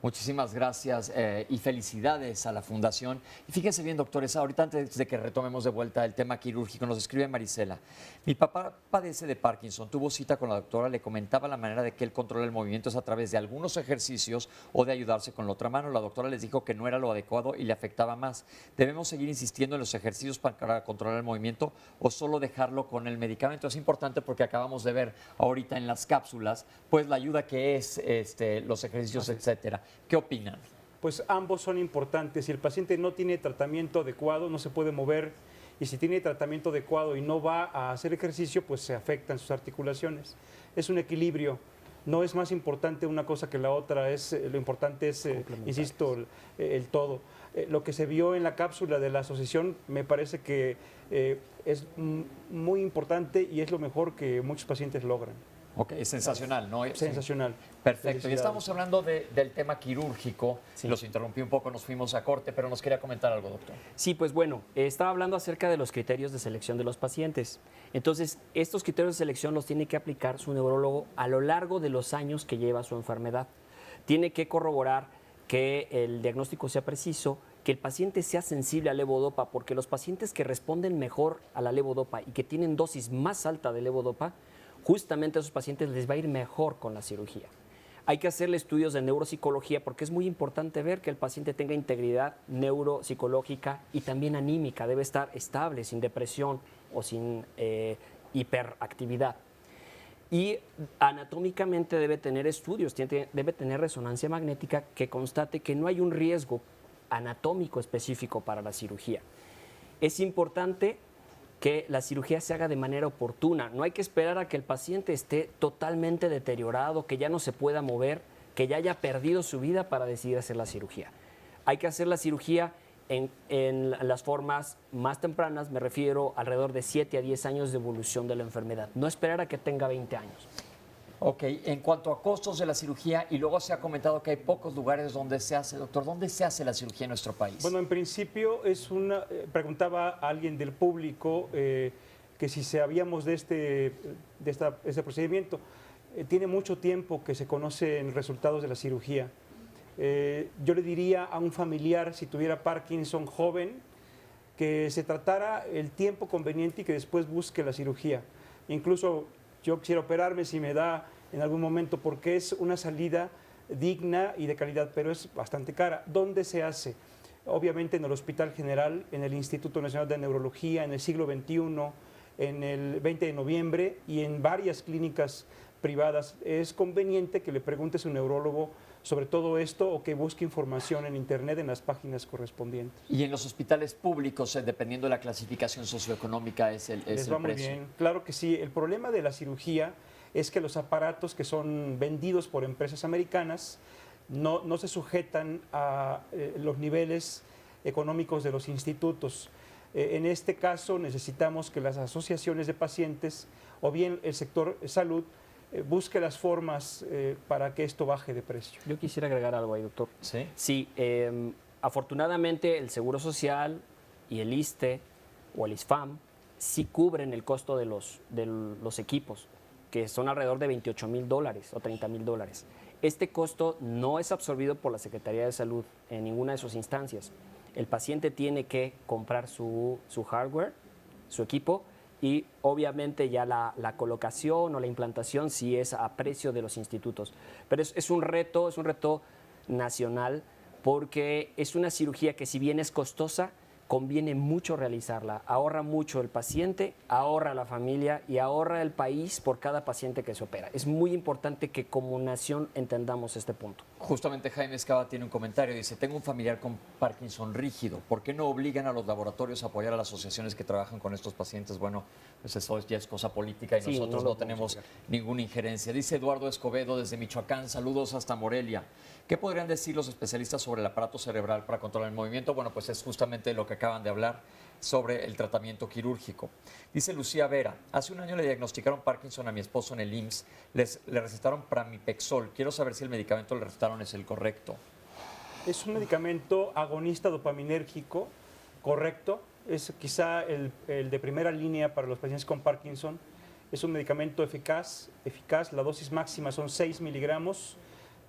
Muchísimas gracias y felicidades a la Fundación. Y fíjense bien, doctores, ahorita antes de que retomemos de vuelta el tema quirúrgico, nos escribe Marisela. Mi papá padece de Parkinson, tuvo cita con la doctora, le comentaba la manera de que él controla el movimiento es a través de algunos ejercicios o de ayudarse con la otra mano. La doctora les dijo que no era lo adecuado y le afectaba más. ¿Debemos seguir insistiendo en los ejercicios para controlar el movimiento o solo dejarlo con el medicamento? Es importante porque acabamos de ver ahorita en las cápsulas, pues la ayuda que es los ejercicios, etcétera. ¿Qué opinan? Pues ambos son importantes. Si el paciente no tiene tratamiento adecuado, no se puede mover y si tiene tratamiento adecuado y no va a hacer ejercicio, pues se afectan sus articulaciones. Es un equilibrio. No es más importante una cosa que la otra, lo importante es, insisto, el todo. Lo que se vio en la cápsula de la asociación me parece que es muy importante y es lo mejor que muchos pacientes logran. Ok, sensacional, ¿no? Sensacional. Perfecto. Y estamos hablando del tema quirúrgico. Sí. Los interrumpí un poco, nos fuimos a corte, pero nos quería comentar algo, doctor. Sí, pues bueno, estaba hablando acerca de los criterios de selección de los pacientes. Entonces, estos criterios de selección los tiene que aplicar su neurólogo a lo largo de los años que lleva su enfermedad. Tiene que corroborar que el diagnóstico sea preciso, que el paciente sea sensible al levodopa, porque los pacientes que responden mejor a la levodopa y que tienen dosis más alta de levodopa, justamente a esos pacientes les va a ir mejor con la cirugía. Hay que hacerle estudios de neuropsicología porque es muy importante ver que el paciente tenga integridad neuropsicológica y también anímica. Debe estar estable, sin depresión o sin hiperactividad. Y anatómicamente debe tener estudios, debe tener resonancia magnética que constate que no hay un riesgo anatómico específico para la cirugía. Es importante que la cirugía se haga de manera oportuna. No hay que esperar a que el paciente esté totalmente deteriorado, que ya no se pueda mover, que ya haya perdido su vida para decidir hacer la cirugía. Hay que hacer la cirugía en las formas más tempranas, me refiero alrededor de 7 a 10 años de evolución de la enfermedad. No esperar a que tenga 20 años. Ok, en cuanto a costos de la cirugía, y luego se ha comentado que hay pocos lugares donde se hace, doctor, ¿dónde se hace la cirugía en nuestro país? Bueno, en principio preguntaba a alguien del público que si sabíamos de este procedimiento. Tiene mucho tiempo que se conocen resultados de la cirugía. Yo le diría a un familiar, si tuviera Parkinson joven, que se tratara el tiempo conveniente y que después busque la cirugía. Incluso yo quisiera operarme si me da en algún momento, porque es una salida digna y de calidad, pero es bastante cara. ¿Dónde se hace? Obviamente en el Hospital General, en el Instituto Nacional de Neurología, en el Siglo XXI, en el 20 de noviembre y en varias clínicas privadas. Es conveniente que le pregunte a su neurólogo sobre todo esto o que busque información en internet en las páginas correspondientes. Y en los hospitales públicos, dependiendo de la clasificación socioeconómica, es el Les va muy precio. bien, claro que sí. El problema de la cirugía es que los aparatos que son vendidos por empresas americanas no se sujetan a los niveles económicos de los institutos. En este caso necesitamos que las asociaciones de pacientes o bien el sector salud busque las formas para que esto baje de precio. Yo quisiera agregar algo ahí, doctor. Sí. Sí, afortunadamente el Seguro Social y el ISSSTE o el ISFAM sí cubren el costo de los equipos, que son alrededor de $28,000 o $30,000. Este costo no es absorbido por la Secretaría de Salud en ninguna de sus instancias. El paciente tiene que comprar su hardware, su equipo, y obviamente ya la colocación o la implantación sí es a precio de los institutos. Pero es un reto nacional porque es una cirugía que si bien es costosa, conviene mucho realizarla. Ahorra mucho el paciente, ahorra la familia y ahorra el país por cada paciente que se opera. Es muy importante que como nación entendamos este punto. Justamente Jaime Escaba tiene un comentario, dice, tengo un familiar con Parkinson rígido, ¿por qué no obligan a los laboratorios a apoyar a las asociaciones que trabajan con estos pacientes? Bueno, pues eso ya es cosa política y Sí, nosotros no no tenemos ninguna injerencia. Dice Eduardo Escobedo desde Michoacán, saludos hasta Morelia. ¿Qué podrían decir los especialistas sobre el aparato cerebral para controlar el movimiento? Bueno, pues es justamente lo que acaban de hablar sobre el tratamiento quirúrgico. Dice Lucía Vera, hace un año le diagnosticaron Parkinson a mi esposo en el IMSS, le recetaron Pramipexol. Quiero saber si el medicamento que le recetaron es el correcto. Es un medicamento agonista dopaminérgico, correcto. Es quizá el de primera línea para los pacientes con Parkinson. Es un medicamento eficaz. La dosis máxima son 6 miligramos.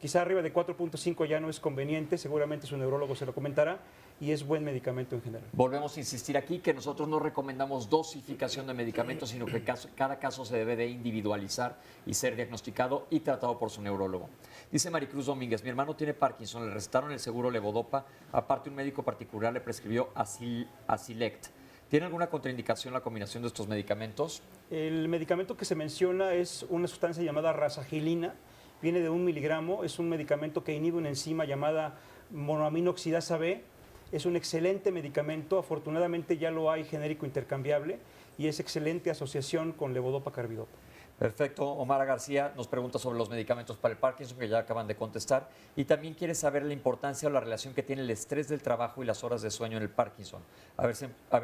Quizá arriba de 4.5 ya no es conveniente, seguramente su neurólogo se lo comentará, y es buen medicamento en general. Volvemos a insistir aquí que nosotros no recomendamos dosificación de medicamentos, sino que cada caso se debe de individualizar y ser diagnosticado y tratado por su neurólogo. Dice Maricruz Domínguez, mi hermano tiene Parkinson, le recetaron el seguro levodopa, aparte un médico particular le prescribió Acilect. ¿Tiene alguna contraindicación la combinación de estos medicamentos? El medicamento que se menciona es una sustancia llamada rasagilina, viene de 1 miligramo, es un medicamento que inhibe una enzima llamada monoaminoxidasa B, Es un excelente medicamento, afortunadamente ya lo hay genérico intercambiable y es excelente asociación con levodopa carbidopa. Perfecto. Omar García nos pregunta sobre los medicamentos para el Parkinson, que ya acaban de contestar, y también quiere saber la importancia o la relación que tiene el estrés del trabajo y las horas de sueño en el Parkinson. A ver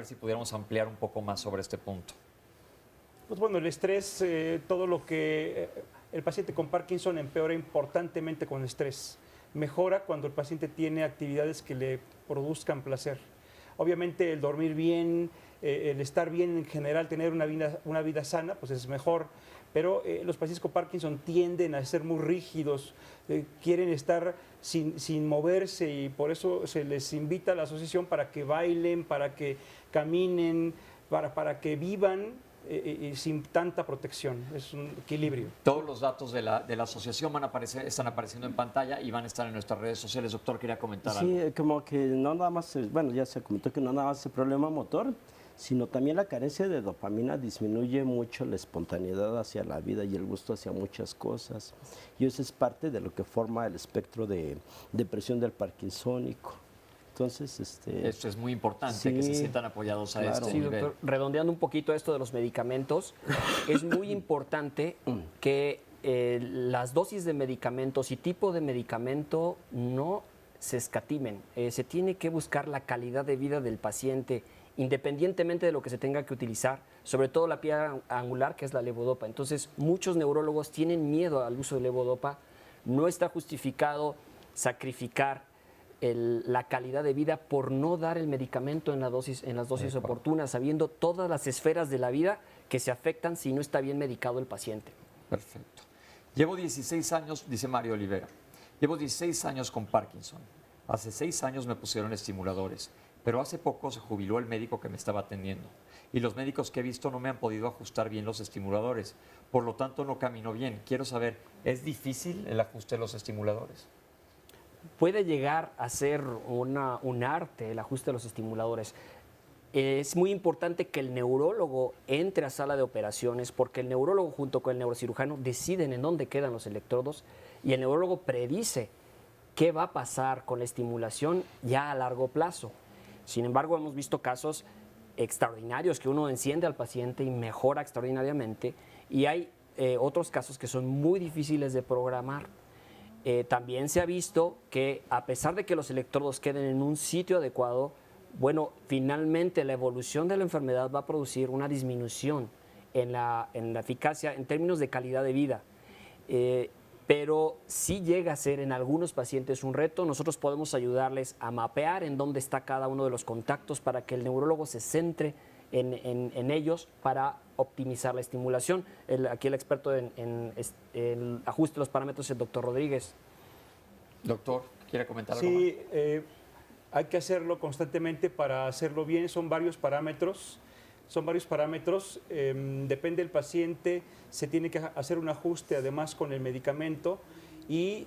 si pudiéramos ampliar un poco más sobre este punto. Pues bueno, el estrés, todo lo que el paciente con Parkinson empeora importantemente con el estrés. Mejora cuando el paciente tiene actividades que le produzcan placer. Obviamente el dormir bien, el estar bien en general, tener una vida sana, pues es mejor. Pero los pacientes con Parkinson tienden a ser muy rígidos, quieren estar sin moverse y por eso se les invita a la asociación para que bailen, para que caminen, para que vivan sin tanta protección. Es un equilibrio. Todos los datos de la asociación están apareciendo en pantalla y van a estar en nuestras redes sociales. Doctor, quería comentar algo. Sí, como que no nada más, bueno, ya se comentó que no nada más el problema motor, sino también la carencia de dopamina disminuye mucho la espontaneidad hacia la vida y el gusto hacia muchas cosas. Y eso es parte de lo que forma el espectro de depresión del parkinsónico. Entonces, esto es muy importante, sí, que se sientan apoyados a claro. este nivel. Doctor, redondeando un poquito esto de los medicamentos, es muy importante que las dosis de medicamentos y tipo de medicamento no se escatimen. Se tiene que buscar la calidad de vida del paciente, independientemente de lo que se tenga que utilizar, sobre todo la piedra angular, que es la levodopa. Entonces, muchos neurólogos tienen miedo al uso de levodopa. No está justificado sacrificar la calidad de vida por no dar el medicamento en las dosis oportunas, sabiendo todas las esferas de la vida que se afectan si no está bien medicado el paciente. Perfecto. Llevo 16 años, dice Mario Olivera, llevo 16 años con Parkinson. Hace 6 años me pusieron estimuladores, pero hace poco se jubiló el médico que me estaba atendiendo. Y los médicos que he visto no me han podido ajustar bien los estimuladores. Por lo tanto, no camino bien. Quiero saber, ¿es difícil el ajuste de los estimuladores? Puede llegar a ser un arte el ajuste de los estimuladores. Es muy importante que el neurólogo entre a sala de operaciones porque el neurólogo junto con el neurocirujano deciden en dónde quedan los electrodos y el neurólogo predice qué va a pasar con la estimulación ya a largo plazo. Sin embargo, hemos visto casos extraordinarios que uno enciende al paciente y mejora extraordinariamente y hay otros casos que son muy difíciles de programar. También se ha visto que a pesar de que los electrodos queden en un sitio adecuado, bueno, finalmente la evolución de la enfermedad va a producir una disminución en la eficacia en términos de calidad de vida. Pero sí llega a ser en algunos pacientes un reto. Nosotros podemos ayudarles a mapear en dónde está cada uno de los contactos para que el neurólogo se centre en ellos para optimizar la estimulación. Aquí el experto en ajuste de los parámetros es el doctor Rodríguez. Doctor, ¿quiere comentar algo Sí, hay que hacerlo constantemente para hacerlo bien. Son varios parámetros. Depende del paciente, se tiene que hacer un ajuste además con el medicamento y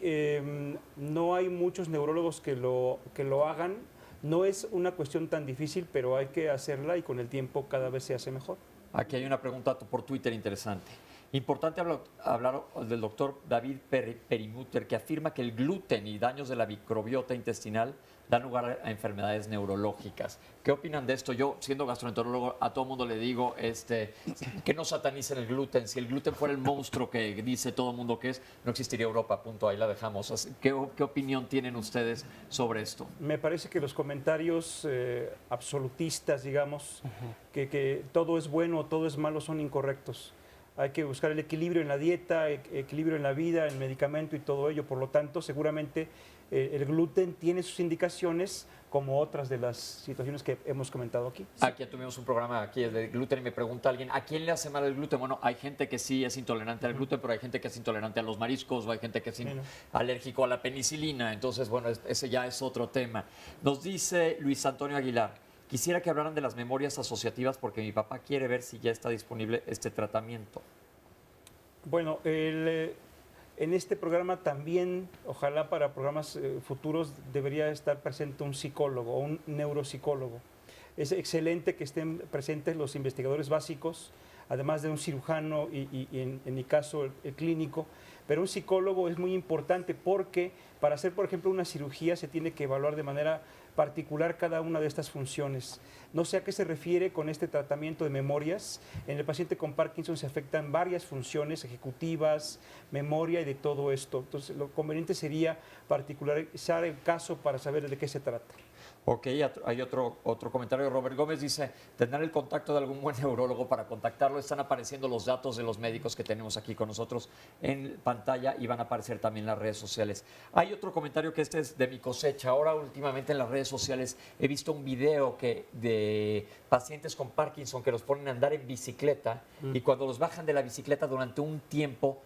no hay muchos neurólogos que lo hagan. No es una cuestión tan difícil, pero hay que hacerla y con el tiempo cada vez se hace mejor. Aquí hay una pregunta por Twitter interesante. Importante hablar del doctor David Perimuter, que afirma que el gluten y daños de la microbiota intestinal dan lugar a enfermedades neurológicas. ¿Qué opinan de esto? Yo, siendo gastroenterólogo, a todo mundo le digo que no satanicen el gluten. Si el gluten fuera el monstruo que dice todo el mundo que es, no existiría Europa, punto, ahí la dejamos. ¿Qué opinión tienen ustedes sobre esto? Me parece que los comentarios absolutistas, digamos, que todo es bueno o todo es malo, son incorrectos. Hay que buscar el equilibrio en la dieta, equilibrio en la vida, el medicamento y todo ello. Por lo tanto, seguramente el gluten tiene sus indicaciones como otras de las situaciones que hemos comentado aquí. Aquí ya tuvimos un programa aquí de gluten y me pregunta alguien, ¿a quién le hace mal el gluten? Bueno, hay gente que sí es intolerante al gluten, pero hay gente que es intolerante a los mariscos o hay gente que es alérgico a la penicilina. Entonces, bueno, ese ya es otro tema. Nos dice Luis Antonio Aguilar, quisiera que hablaran de las memorias asociativas porque mi papá quiere ver si ya está disponible este tratamiento. Bueno, en este programa también, ojalá para programas futuros, debería estar presente un psicólogo o un neuropsicólogo. Es excelente que estén presentes los investigadores básicos, además de un cirujano y en mi caso el clínico, pero un psicólogo es muy importante porque para hacer, por ejemplo, una cirugía se tiene que evaluar de manera particular cada una de estas funciones. No sé a qué se refiere con este tratamiento de memorias. En el paciente con Parkinson se afectan varias funciones ejecutivas, memoria y de todo esto. Entonces, lo conveniente sería particularizar el caso para saber de qué se trata. Ok, hay otro comentario. Robert Gómez dice, tendrán el contacto de algún buen neurólogo para contactarlo. Están apareciendo los datos de los médicos que tenemos aquí con nosotros en pantalla y van a aparecer también en las redes sociales. Hay otro comentario que este es de mi cosecha. Ahora últimamente en las redes sociales he visto un video de pacientes con Parkinson que los ponen a andar en bicicleta y cuando los bajan de la bicicleta durante un tiempo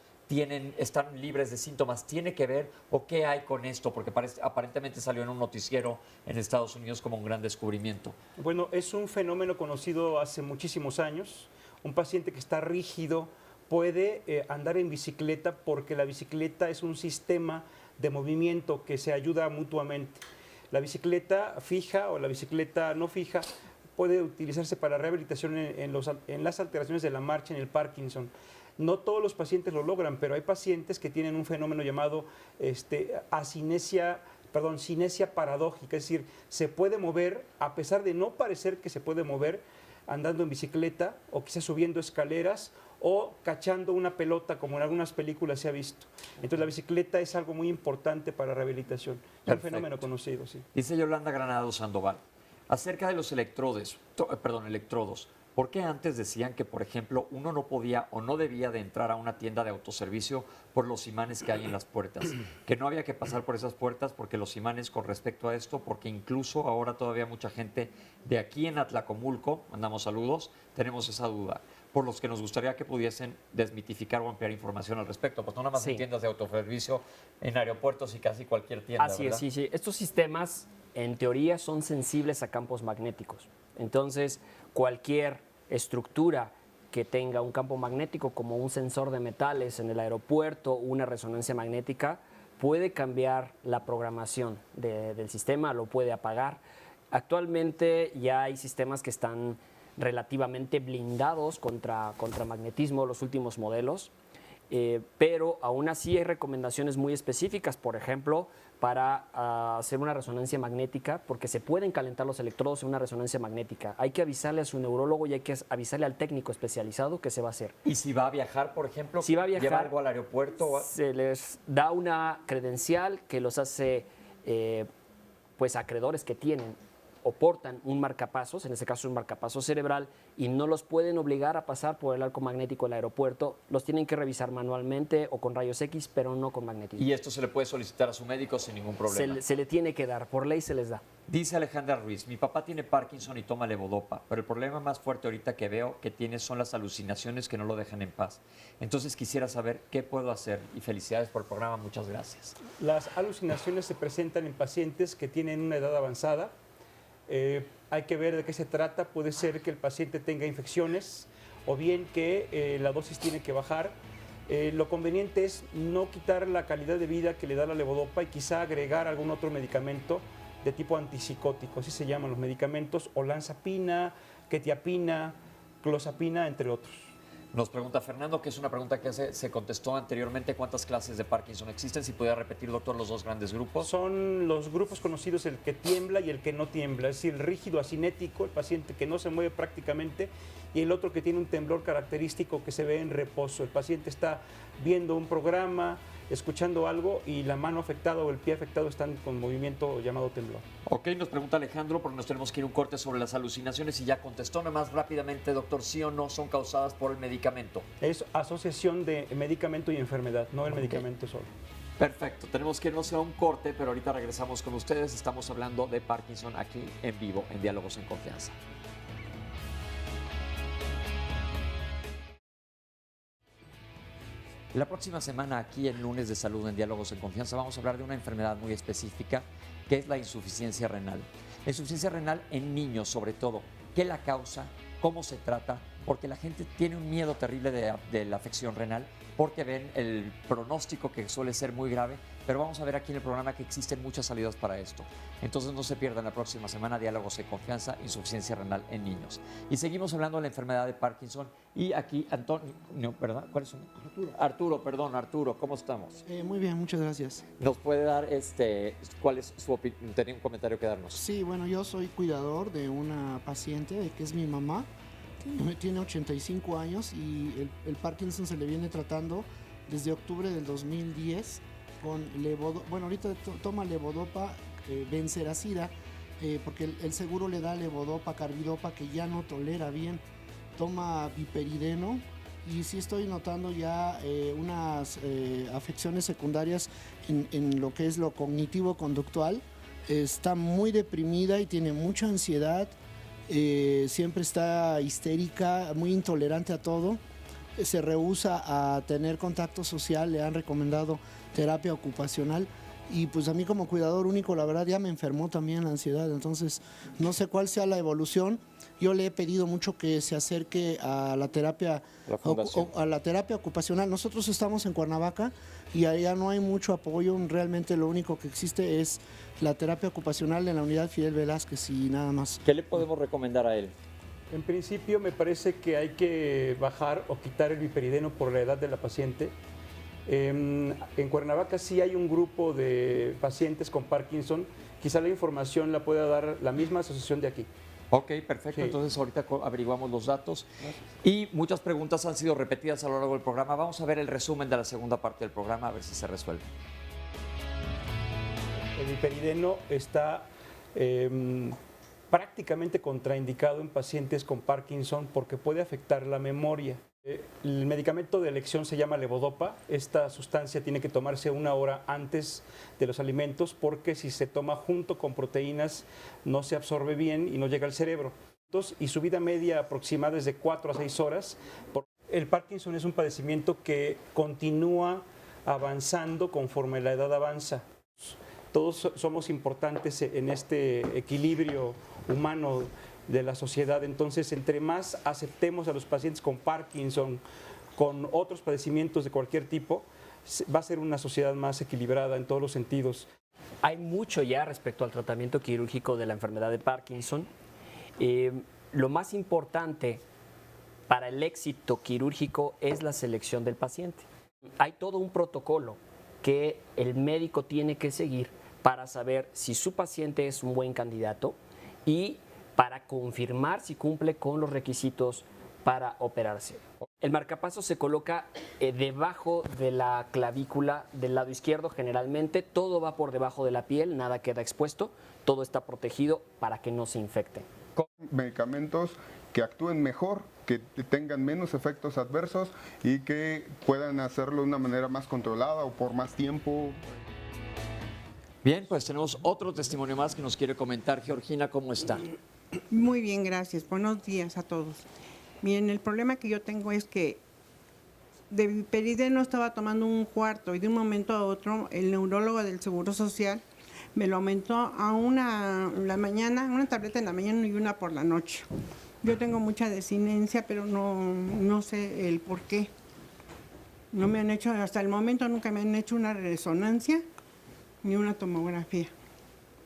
están libres de síntomas. ¿Tiene que ver o qué hay con esto? Porque aparentemente salió en un noticiero en Estados Unidos como un gran descubrimiento. Bueno, es un fenómeno conocido hace muchísimos años. Un paciente que está rígido puede andar en bicicleta porque la bicicleta es un sistema de movimiento que se ayuda mutuamente. La bicicleta fija o la bicicleta no fija puede utilizarse para rehabilitación en las alteraciones de la marcha en el Parkinson. No todos los pacientes lo logran, pero hay pacientes que tienen un fenómeno llamado cinesia paradójica, es decir, se puede mover a pesar de no parecer que se puede mover andando en bicicleta o quizás subiendo escaleras o cachando una pelota, como en algunas películas se ha visto. Entonces la bicicleta es algo muy importante para rehabilitación. Es un fenómeno conocido, sí. Dice Yolanda Granado Sandoval, acerca de los electrodos, ¿por qué antes decían que, por ejemplo, uno no podía o no debía de entrar a una tienda de autoservicio por los imanes que hay en las puertas? Que no había que pasar por esas puertas porque los imanes con respecto a esto, porque incluso ahora todavía mucha gente de aquí en Atlacomulco, mandamos saludos, tenemos esa duda, por los que nos gustaría que pudiesen desmitificar o ampliar información al respecto. Pues no nada más en tiendas de autoservicio, en aeropuertos y casi cualquier tienda, Así ¿verdad? es, sí. Estos sistemas, en teoría, son sensibles a campos magnéticos. Entonces, cualquier estructura que tenga un campo magnético, como un sensor de metales en el aeropuerto, una resonancia magnética, puede cambiar la programación del sistema, lo puede apagar. Actualmente ya hay sistemas que están relativamente blindados contra magnetismo, los últimos modelos, pero aún así hay recomendaciones muy específicas, por ejemplo, para hacer una resonancia magnética, porque se pueden calentar los electrodos en una resonancia magnética. Hay que avisarle a su neurólogo y hay que avisarle al técnico especializado que se va a hacer. ¿Y si va a viajar, por ejemplo? Si va a viajar, ¿lleva algo al aeropuerto? Se les da una credencial que los hace pues acreedores que tienen o portan un marcapasos, en este caso un marcapasos cerebral, y no los pueden obligar a pasar por el arco magnético del aeropuerto. Los tienen que revisar manualmente o con rayos X, pero no con magnetismo. Y esto se le puede solicitar a su médico sin ningún problema. Se le tiene que dar, por ley se les da. Dice Alejandra Ruiz, mi papá tiene Parkinson y toma levodopa, pero el problema más fuerte ahorita que veo que tiene son las alucinaciones que no lo dejan en paz. Entonces quisiera saber qué puedo hacer y felicidades por el programa, muchas gracias. Las alucinaciones se presentan en pacientes que tienen una edad avanzada. Hay que ver de qué se trata. Puede ser que el paciente tenga infecciones o bien que la dosis tiene que bajar. Lo conveniente es no quitar la calidad de vida que le da la levodopa y quizá agregar algún otro medicamento de tipo antipsicótico, así se llaman los medicamentos, olanzapina, quetiapina, clozapina, entre otros. Nos pregunta Fernando, que es una pregunta que se contestó anteriormente, ¿cuántas clases de Parkinson existen? Si pudiera repetir, doctor, los dos grandes grupos. Son los grupos conocidos, el que tiembla y el que no tiembla, es decir, el rígido asinético, el paciente que no se mueve prácticamente, y el otro que tiene un temblor característico que se ve en reposo. El paciente está viendo un programa, escuchando algo y la mano afectada o el pie afectado están con movimiento llamado temblor. Ok, nos pregunta Alejandro, porque nos tenemos que ir un corte sobre las alucinaciones y ya contestó. Nada más rápidamente, doctor, ¿sí o no son causadas por el medicamento? Es asociación de medicamento y enfermedad, no el medicamento solo. Perfecto, tenemos que irnos a un corte, pero ahorita regresamos con ustedes. Estamos hablando de Parkinson aquí en vivo, en Diálogos en Confianza. La próxima semana aquí en Lunes de Salud en Diálogos en Confianza vamos a hablar de una enfermedad muy específica que es la insuficiencia renal. La insuficiencia renal en niños sobre todo. ¿Qué la causa? ¿Cómo se trata? Porque la gente tiene un miedo terrible de la afección renal porque ven el pronóstico que suele ser muy grave, pero vamos a ver aquí en el programa que existen muchas salidas para esto. Entonces no se pierdan la próxima semana Diálogos en Confianza, insuficiencia renal en niños. Y seguimos hablando de la enfermedad de Parkinson y aquí Antonio, ¿verdad? ¿Cuál es su nombre? Arturo, ¿cómo estamos? Muy bien, muchas gracias. ¿Nos puede dar cuál es su opinión? ¿Tenía un comentario que darnos? Sí, bueno, yo soy cuidador de una paciente que es mi mamá, tiene 85 años y el Parkinson se le viene tratando desde octubre del 2010 con levodopa. Bueno, ahorita toma levodopa, benseracida, porque el seguro le da levodopa, carbidopa, que ya no tolera bien. Toma viperideno y sí estoy notando ya unas afecciones secundarias en lo que es lo cognitivo-conductual. Está muy deprimida y tiene mucha ansiedad, siempre está histérica, muy intolerante a todo. Se rehúsa a tener contacto social, le han recomendado terapia ocupacional y pues a mí como cuidador único la verdad ya me enfermó también la ansiedad, entonces no sé cuál sea la evolución. Yo le he pedido mucho que se acerque a la terapia ocupacional. Nosotros estamos en Cuernavaca y allá no hay mucho apoyo, realmente lo único que existe es la terapia ocupacional en la unidad Fidel Velázquez y nada más. ¿Qué le podemos recomendar a él? En principio me parece que hay que bajar o quitar el viperideno por la edad de la paciente. En Cuernavaca sí hay un grupo de pacientes con Parkinson, quizá la información la pueda dar la misma asociación de aquí. Ok, perfecto. Sí. Entonces ahorita averiguamos los datos. Y muchas preguntas han sido repetidas a lo largo del programa. Vamos a ver el resumen de la segunda parte del programa, a ver si se resuelve. El viperideno está prácticamente contraindicado en pacientes con Parkinson porque puede afectar la memoria. El medicamento de elección se llama levodopa. Esta sustancia tiene que tomarse 1 hora antes de los alimentos porque si se toma junto con proteínas no se absorbe bien y no llega al cerebro. Y su vida media aproximada es de 4 a 6 horas. El Parkinson es un padecimiento que continúa avanzando conforme la edad avanza. Todos somos importantes en este equilibrio humano de la sociedad, entonces entre más aceptemos a los pacientes con Parkinson, con otros padecimientos de cualquier tipo, va a ser una sociedad más equilibrada en todos los sentidos. Hay mucho ya respecto al tratamiento quirúrgico de la enfermedad de Parkinson. Lo más importante para el éxito quirúrgico es la selección del paciente. Hay todo un protocolo que el médico tiene que seguir para saber si su paciente es un buen candidato y para confirmar si cumple con los requisitos para operarse. El marcapasos se coloca debajo de la clavícula del lado izquierdo generalmente, todo va por debajo de la piel, nada queda expuesto, todo está protegido para que no se infecte. Con medicamentos que actúen mejor, que tengan menos efectos adversos y que puedan hacerlo de una manera más controlada o por más tiempo. Bien, pues tenemos otro testimonio más que nos quiere comentar. Georgina, ¿cómo está? Muy bien, gracias. Buenos días a todos. Miren, el problema que yo tengo es que de viperideno estaba tomando 1/4 y de un momento a otro el neurólogo del Seguro Social me lo aumentó a una tableta en la mañana y una por la noche. Yo tengo mucha desinencia, pero no sé el por qué. No me han hecho, hasta el momento nunca me han hecho una resonancia ni una tomografía.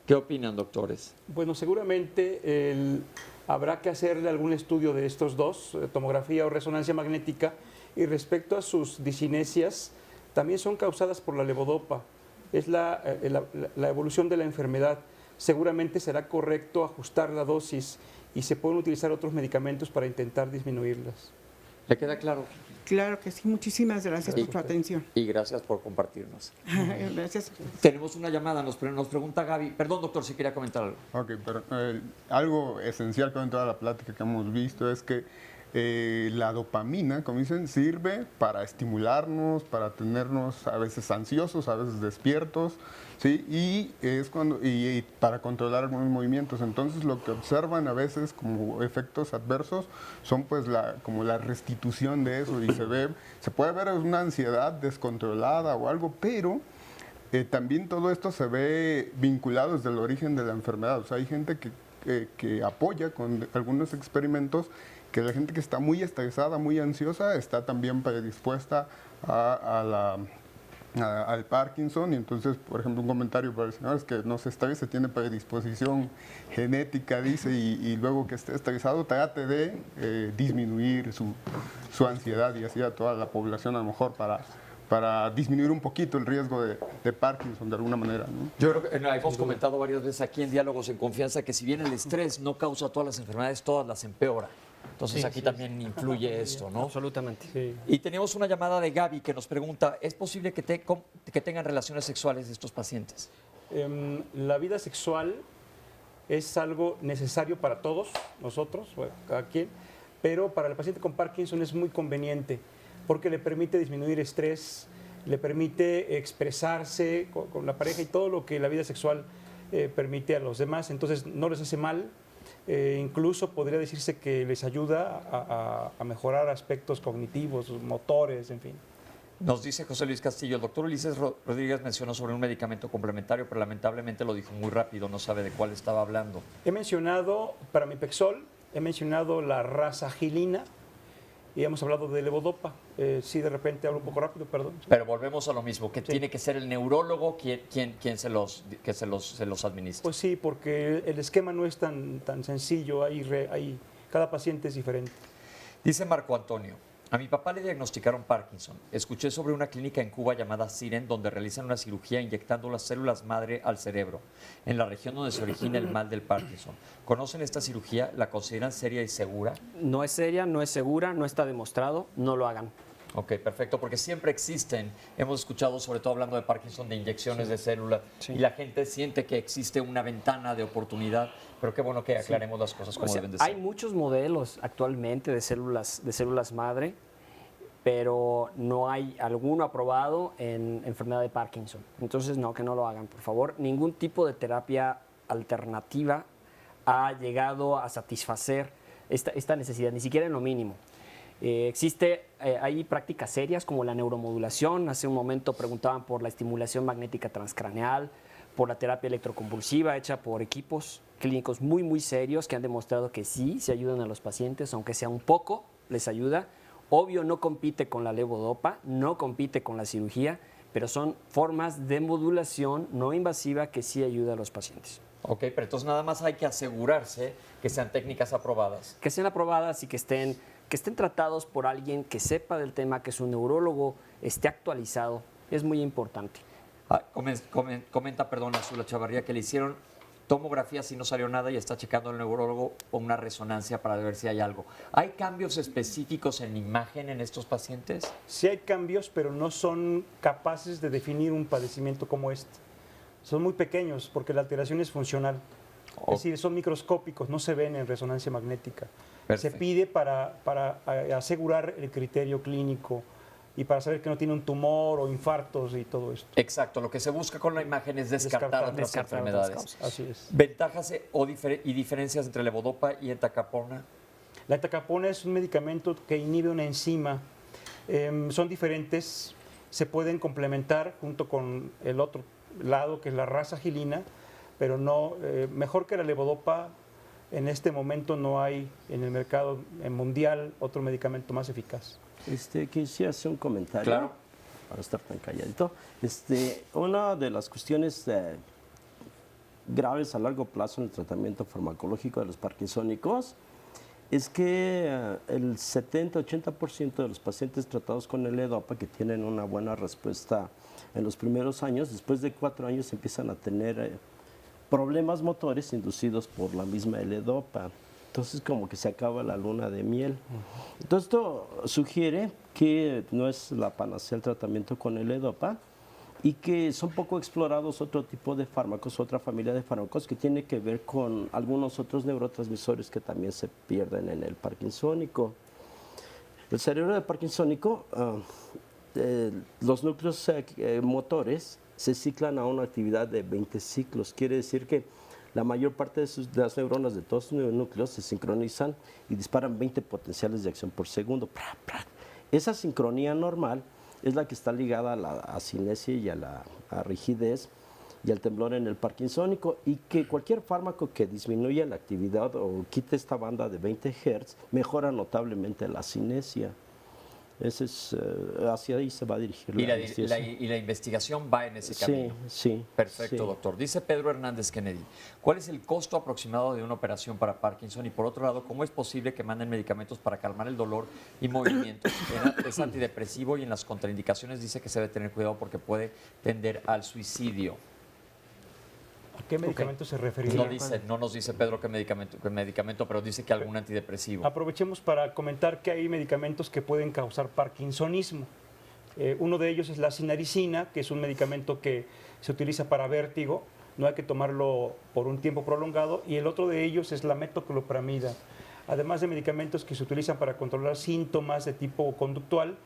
¿Qué opinan, doctores? Bueno, seguramente habrá que hacerle algún estudio de estos dos, tomografía o resonancia magnética, y respecto a sus disinesias, también son causadas por la levodopa. Es la evolución de la enfermedad. Seguramente será correcto ajustar la dosis y se pueden utilizar otros medicamentos para intentar disminuirlas. ¿Le queda claro? Claro que sí, muchísimas gracias por su atención. Y gracias por compartirnos. Gracias. Tenemos una llamada, nos pregunta Gaby. Perdón, doctor, si quería comentar algo. Ok, pero algo esencial con toda la plática que hemos visto es que la dopamina, como dicen, sirve para estimularnos, para tenernos a veces ansiosos, a veces despiertos, ¿sí? Y para controlar algunos movimientos. Entonces, lo que observan a veces como efectos adversos son pues como la restitución de eso y se puede ver una ansiedad descontrolada o algo, pero también todo esto se ve vinculado desde el origen de la enfermedad. O sea, hay gente que apoya con algunos experimentos que la gente que está muy estresada, muy ansiosa, está también predispuesta a al Parkinson, y entonces, por ejemplo, un comentario para el señor es que no sé, esta vez se tiene predisposición genética, dice, y luego que esté estresado trate de disminuir su ansiedad, y así a toda la población a lo mejor para disminuir un poquito el riesgo de Parkinson de alguna manera, ¿no? Yo creo que hemos comentado varias veces aquí en Diálogos en Confianza que si bien el estrés no causa todas las enfermedades, todas las empeora. Entonces Sí, aquí sí, también influye esto, ¿no? Absolutamente. Y teníamos una llamada de Gaby que nos pregunta, ¿es posible que tengan relaciones sexuales estos pacientes? La vida sexual es algo necesario para todos nosotros, bueno, cada quien, pero para el paciente con Parkinson es muy conveniente porque le permite disminuir estrés, le permite expresarse con la pareja y todo lo que la vida sexual permite a los demás, entonces no les hace mal. Incluso podría decirse que les ayuda a mejorar aspectos cognitivos, motores, en fin. Nos dice José Luis Castillo, el doctor Ulises Rodríguez mencionó sobre un medicamento complementario, pero lamentablemente lo dijo muy rápido, no sabe de cuál estaba hablando. He mencionado Pramipexol, he mencionado la razagilina y hemos hablado de levodopa. Sí, de repente hablo un poco rápido, perdón. Pero volvemos a lo mismo, que tiene que ser el neurólogo quien se los administre. Pues sí, porque el esquema no es tan sencillo, cada paciente es diferente. Dice Marco Antonio, a mi papá le diagnosticaron Parkinson. Escuché sobre una clínica en Cuba llamada Siren, donde realizan una cirugía inyectando las células madre al cerebro, en la región donde se origina el mal del Parkinson. ¿Conocen esta cirugía? ¿La consideran seria y segura? No es seria, no es segura, no está demostrado, no lo hagan. Ok, perfecto, porque siempre existen, hemos escuchado sobre todo hablando de Parkinson, de inyecciones de células, y la gente siente que existe una ventana de oportunidad, pero qué bueno que aclaremos las cosas como deben de ser. Hay muchos modelos actualmente de células madre, pero no hay alguno aprobado en enfermedad de Parkinson. Entonces, no, que no lo hagan, por favor. Ningún tipo de terapia alternativa ha llegado a satisfacer esta necesidad, ni siquiera en lo mínimo. Hay prácticas serias como la neuromodulación. Hace un momento preguntaban por la estimulación magnética transcraneal, por la terapia electroconvulsiva hecha por equipos clínicos muy, muy serios que han demostrado que sí, se ayudan a los pacientes, aunque sea un poco, les ayuda. Obvio, no compite con la levodopa, no compite con la cirugía, pero son formas de modulación no invasiva que sí ayuda a los pacientes. Ok, pero entonces nada más hay que asegurarse que sean técnicas aprobadas. Que sean aprobadas y que estén tratados por alguien que sepa del tema, que su neurólogo esté actualizado. Es muy importante. Comenta, Azula Chavarría, que le hicieron tomografías y no salió nada y está checando el neurólogo o una resonancia para ver si hay algo. ¿Hay cambios específicos en imagen en estos pacientes? Sí hay cambios, pero no son capaces de definir un padecimiento como este. Son muy pequeños porque la alteración es funcional. Es decir, son microscópicos, no se ven en resonancia magnética. Perfecto. Se pide para asegurar el criterio clínico y para saber que no tiene un tumor o infartos y todo esto. Exacto, lo que se busca con la imagen es descartar otras enfermedades. Así es. ¿Ventajas y diferencias entre levodopa y entacapona? La entacapona es un medicamento que inhibe una enzima. Son diferentes, se pueden complementar junto con el otro lado, que es la razagilina, pero no, mejor que la levodopa. En este momento no hay en el mercado mundial otro medicamento más eficaz. Quisiera hacer un comentario. Claro. Para estar tan calladito. Una de las cuestiones graves a largo plazo en el tratamiento farmacológico de los parkinsónicos es que el 70-80% de los pacientes tratados con el levodopa que tienen una buena respuesta en los primeros años, después de 4 años empiezan a tener problemas motores inducidos por la misma levodopa. Entonces como que se acaba la luna de miel. Entonces esto sugiere que no es la panacea el tratamiento con el levodopa y que son poco explorados otro tipo de fármacos, otra familia de fármacos que tiene que ver con algunos otros neurotransmisores que también se pierden en el parkinsónico. El cerebro del parkinsónico, los núcleos motores se ciclan a una actividad de 20 ciclos. Quiere decir que la mayor parte de las neuronas de todos los núcleos se sincronizan y disparan 20 potenciales de acción por segundo. Esa sincronía normal es la que está ligada a la asinesia y a la rigidez y al temblor en el parkinsónico, y que cualquier fármaco que disminuya la actividad o quite esta banda de 20 Hz mejora notablemente la asinesia. Ese es, hacia ahí se va a dirigir Y la, investigación. y la investigación va en ese camino. Sí. Perfecto, sí. doctor. Dice Pedro Hernández Kennedy, ¿cuál es el costo aproximado de una operación para Parkinson? Y por otro lado, ¿cómo es posible que manden medicamentos para calmar el dolor y movimientos? Es antidepresivo y en las contraindicaciones dice que se debe tener cuidado porque puede tender al suicidio. ¿A qué medicamento se referiría? No nos dice Pedro qué medicamento, pero dice que algún antidepresivo. Aprovechemos para comentar que hay medicamentos que pueden causar parkinsonismo. Uno de ellos es la cinaricina, que es un medicamento que se utiliza para vértigo, no hay que tomarlo por un tiempo prolongado, y el otro de ellos es la metoclopramida. Además de medicamentos que se utilizan para controlar síntomas de tipo conductual,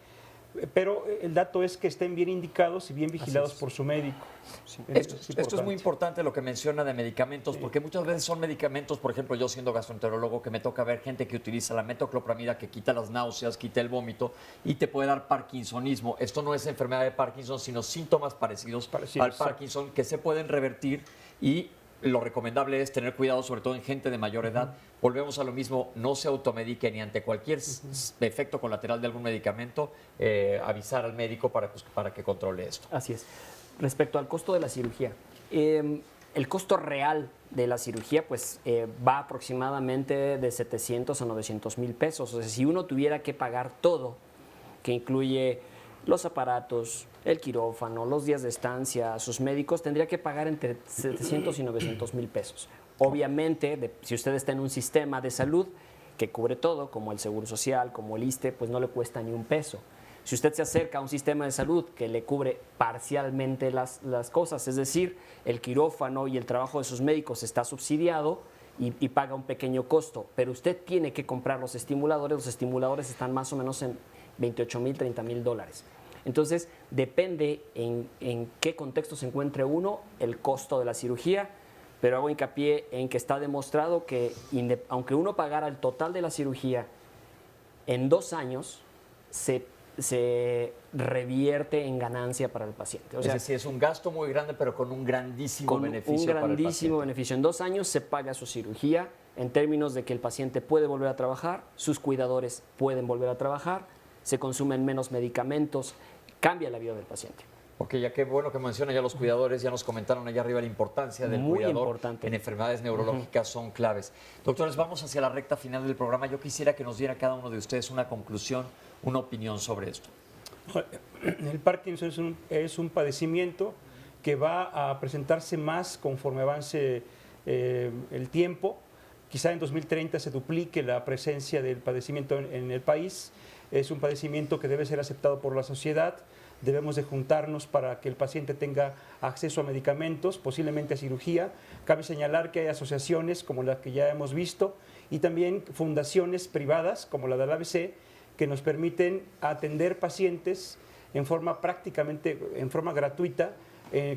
pero el dato es que estén bien indicados y bien vigilados por su médico. Sí, esto es muy importante lo que menciona de medicamentos, porque muchas veces son medicamentos, por ejemplo, yo siendo gastroenterólogo, que me toca ver gente que utiliza la metoclopramida, que quita las náuseas, quita el vómito y te puede dar parkinsonismo. Esto no es enfermedad de Parkinson, sino síntomas parecidos al Parkinson que se pueden revertir, y lo recomendable es tener cuidado, sobre todo en gente de mayor edad. Volvemos a lo mismo, no se automedique ni ante cualquier efecto colateral de algún medicamento, avisar al médico para que controle esto. Así es. Respecto al costo de la cirugía, el costo real de la cirugía pues va aproximadamente de 700 a 900 mil pesos. O sea, si uno tuviera que pagar todo, que incluye los aparatos, el quirófano, los días de estancia, sus médicos, tendría que pagar entre 700 y 900 mil pesos. Obviamente, si usted está en un sistema de salud que cubre todo, como el Seguro Social, como el ISSSTE, pues no le cuesta ni un peso. Si usted se acerca a un sistema de salud que le cubre parcialmente las cosas, es decir, el quirófano y el trabajo de sus médicos está subsidiado y paga un pequeño costo, pero usted tiene que comprar los estimuladores están más o menos en 28 mil, 30 mil dólares. Entonces, depende en qué contexto se encuentre uno, el costo de la cirugía, pero hago hincapié en que está demostrado que aunque uno pagara el total de la cirugía, en 2 años se revierte en ganancia para el paciente. O sea, es decir, es un gasto muy grande, pero con un grandísimo beneficio un para el grandísimo paciente. beneficio. En 2 años se paga su cirugía en términos de que el paciente puede volver a trabajar, sus cuidadores pueden volver a trabajar, se consumen menos medicamentos, cambia la vida del paciente. Ok, ya qué bueno que menciona ya los cuidadores, ya nos comentaron allá arriba la importancia del Muy cuidador importante. en enfermedades neurológicas son claves. Doctores, vamos hacia la recta final del programa. Yo quisiera que nos diera cada uno de ustedes una conclusión, una opinión sobre esto. El Parkinson es un padecimiento que va a presentarse más conforme avance el tiempo. Quizá en 2030 se duplique la presencia del padecimiento en el país. Es un padecimiento que debe ser aceptado por la sociedad. Debemos de juntarnos para que el paciente tenga acceso a medicamentos, posiblemente a cirugía. Cabe señalar que hay asociaciones como las que ya hemos visto y también fundaciones privadas como la del ABC que nos permiten atender pacientes en forma gratuita,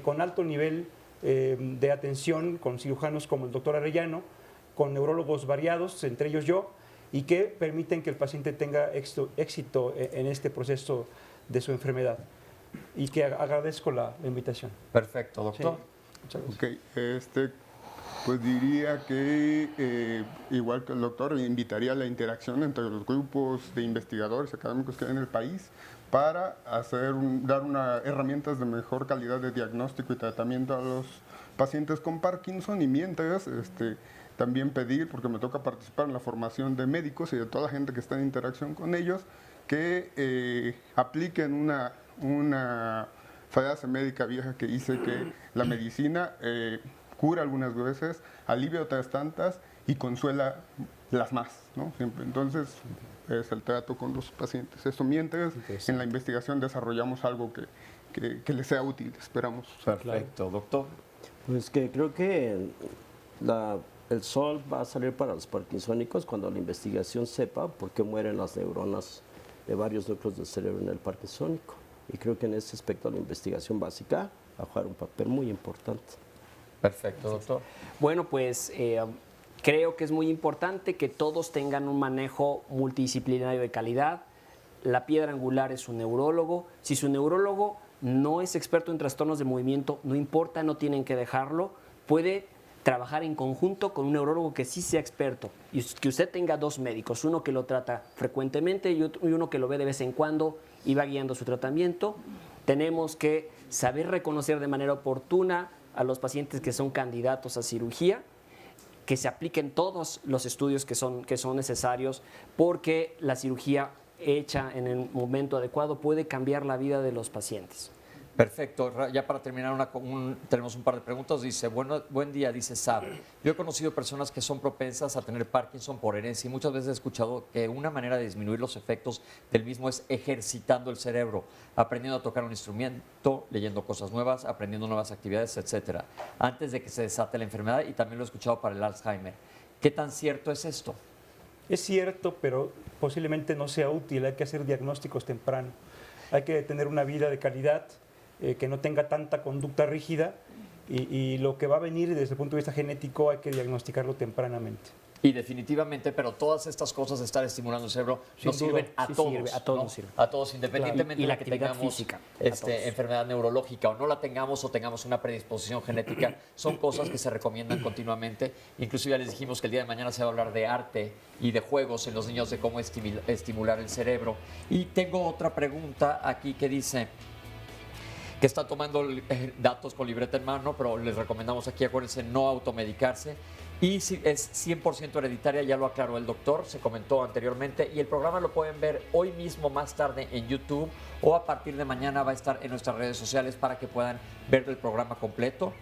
con alto nivel de atención, con cirujanos como el doctor Arellano, con neurólogos variados, entre ellos yo, y que permiten que el paciente tenga éxito en este proceso de su enfermedad. Y que agradezco la invitación. Perfecto, doctor. Sí, muchas gracias. Ok, pues diría que, igual que el doctor, invitaría a la interacción entre los grupos de investigadores académicos que hay en el país para dar herramientas de mejor calidad de diagnóstico y tratamiento a los pacientes con Parkinson, y mientras también pedir, porque me toca participar en la formación de médicos y de toda la gente que está en interacción con ellos, que apliquen una frase médica vieja que dice que la medicina cura algunas veces, alivia otras tantas y consuela las más, ¿no? Siempre. Entonces, es el trato con los pacientes. Eso mientras en la investigación desarrollamos algo que les sea útil, esperamos. Perfecto, doctor. Pues que creo que el sol va a salir para los parkinsónicos cuando la investigación sepa por qué mueren las neuronas de varios núcleos del cerebro en el parkinsónico. Y creo que en ese aspecto la investigación básica va a jugar un papel muy importante. Perfecto, doctor. Bueno, pues creo que es muy importante que todos tengan un manejo multidisciplinario de calidad. La piedra angular es su neurólogo. Si su neurólogo no es experto en trastornos de movimiento, no importa, no tienen que dejarlo. Puede trabajar en conjunto con un neurólogo que sí sea experto y que usted tenga 2 médicos, uno que lo trata frecuentemente y uno que lo ve de vez en cuando y va guiando su tratamiento. Tenemos que saber reconocer de manera oportuna a los pacientes que son candidatos a cirugía, que se apliquen todos los estudios que son necesarios, porque la cirugía hecha en el momento adecuado puede cambiar la vida de los pacientes. Perfecto. Ya para terminar, tenemos un par de preguntas. Dice, buen día, dice Sab. Yo he conocido personas que son propensas a tener Parkinson por herencia y muchas veces he escuchado que una manera de disminuir los efectos del mismo es ejercitando el cerebro, aprendiendo a tocar un instrumento, leyendo cosas nuevas, aprendiendo nuevas actividades, etcétera, antes de que se desate la enfermedad, y también lo he escuchado para el Alzheimer. ¿Qué tan cierto es esto? Es cierto, pero posiblemente no sea útil. Hay que hacer diagnósticos temprano. Hay que tener una vida de calidad, que no tenga tanta conducta rígida, y lo que va a venir desde el punto de vista genético hay que diagnosticarlo tempranamente. Y definitivamente, pero todas estas cosas, estar estimulando el cerebro, nos sirven a todos, a todos, independientemente de que tengamos enfermedad neurológica o no la tengamos, o tengamos una predisposición genética. Son cosas que se recomiendan continuamente. Inclusive ya les dijimos que el día de mañana se va a hablar de arte y de juegos en los niños, de cómo estimular el cerebro. Y tengo otra pregunta aquí que dice que está tomando datos con libreta en mano, pero les recomendamos aquí, acuérdense, no automedicarse. Y si es 100% hereditaria, ya lo aclaró el doctor, se comentó anteriormente, y el programa lo pueden ver hoy mismo más tarde en YouTube, o a partir de mañana va a estar en nuestras redes sociales para que puedan ver el programa completo.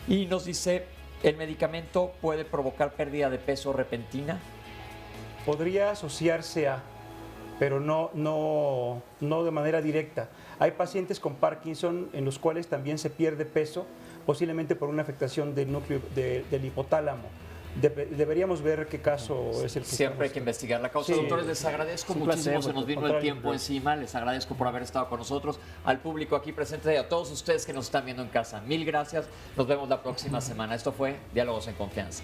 Y nos dice, ¿el medicamento puede provocar pérdida de peso repentina? Podría asociarse a, pero no de manera directa. Hay pacientes con Parkinson en los cuales también se pierde peso, posiblemente por una afectación del núcleo del hipotálamo. Deberíamos ver qué caso es el que siempre hay que investigar la causa. Sí. Doctores, les agradezco muchísimo, se nos vino el tiempo encima, les agradezco por haber estado con nosotros, al público aquí presente y a todos ustedes que nos están viendo en casa. Mil gracias, nos vemos la próxima semana. Esto fue Diálogos en Confianza.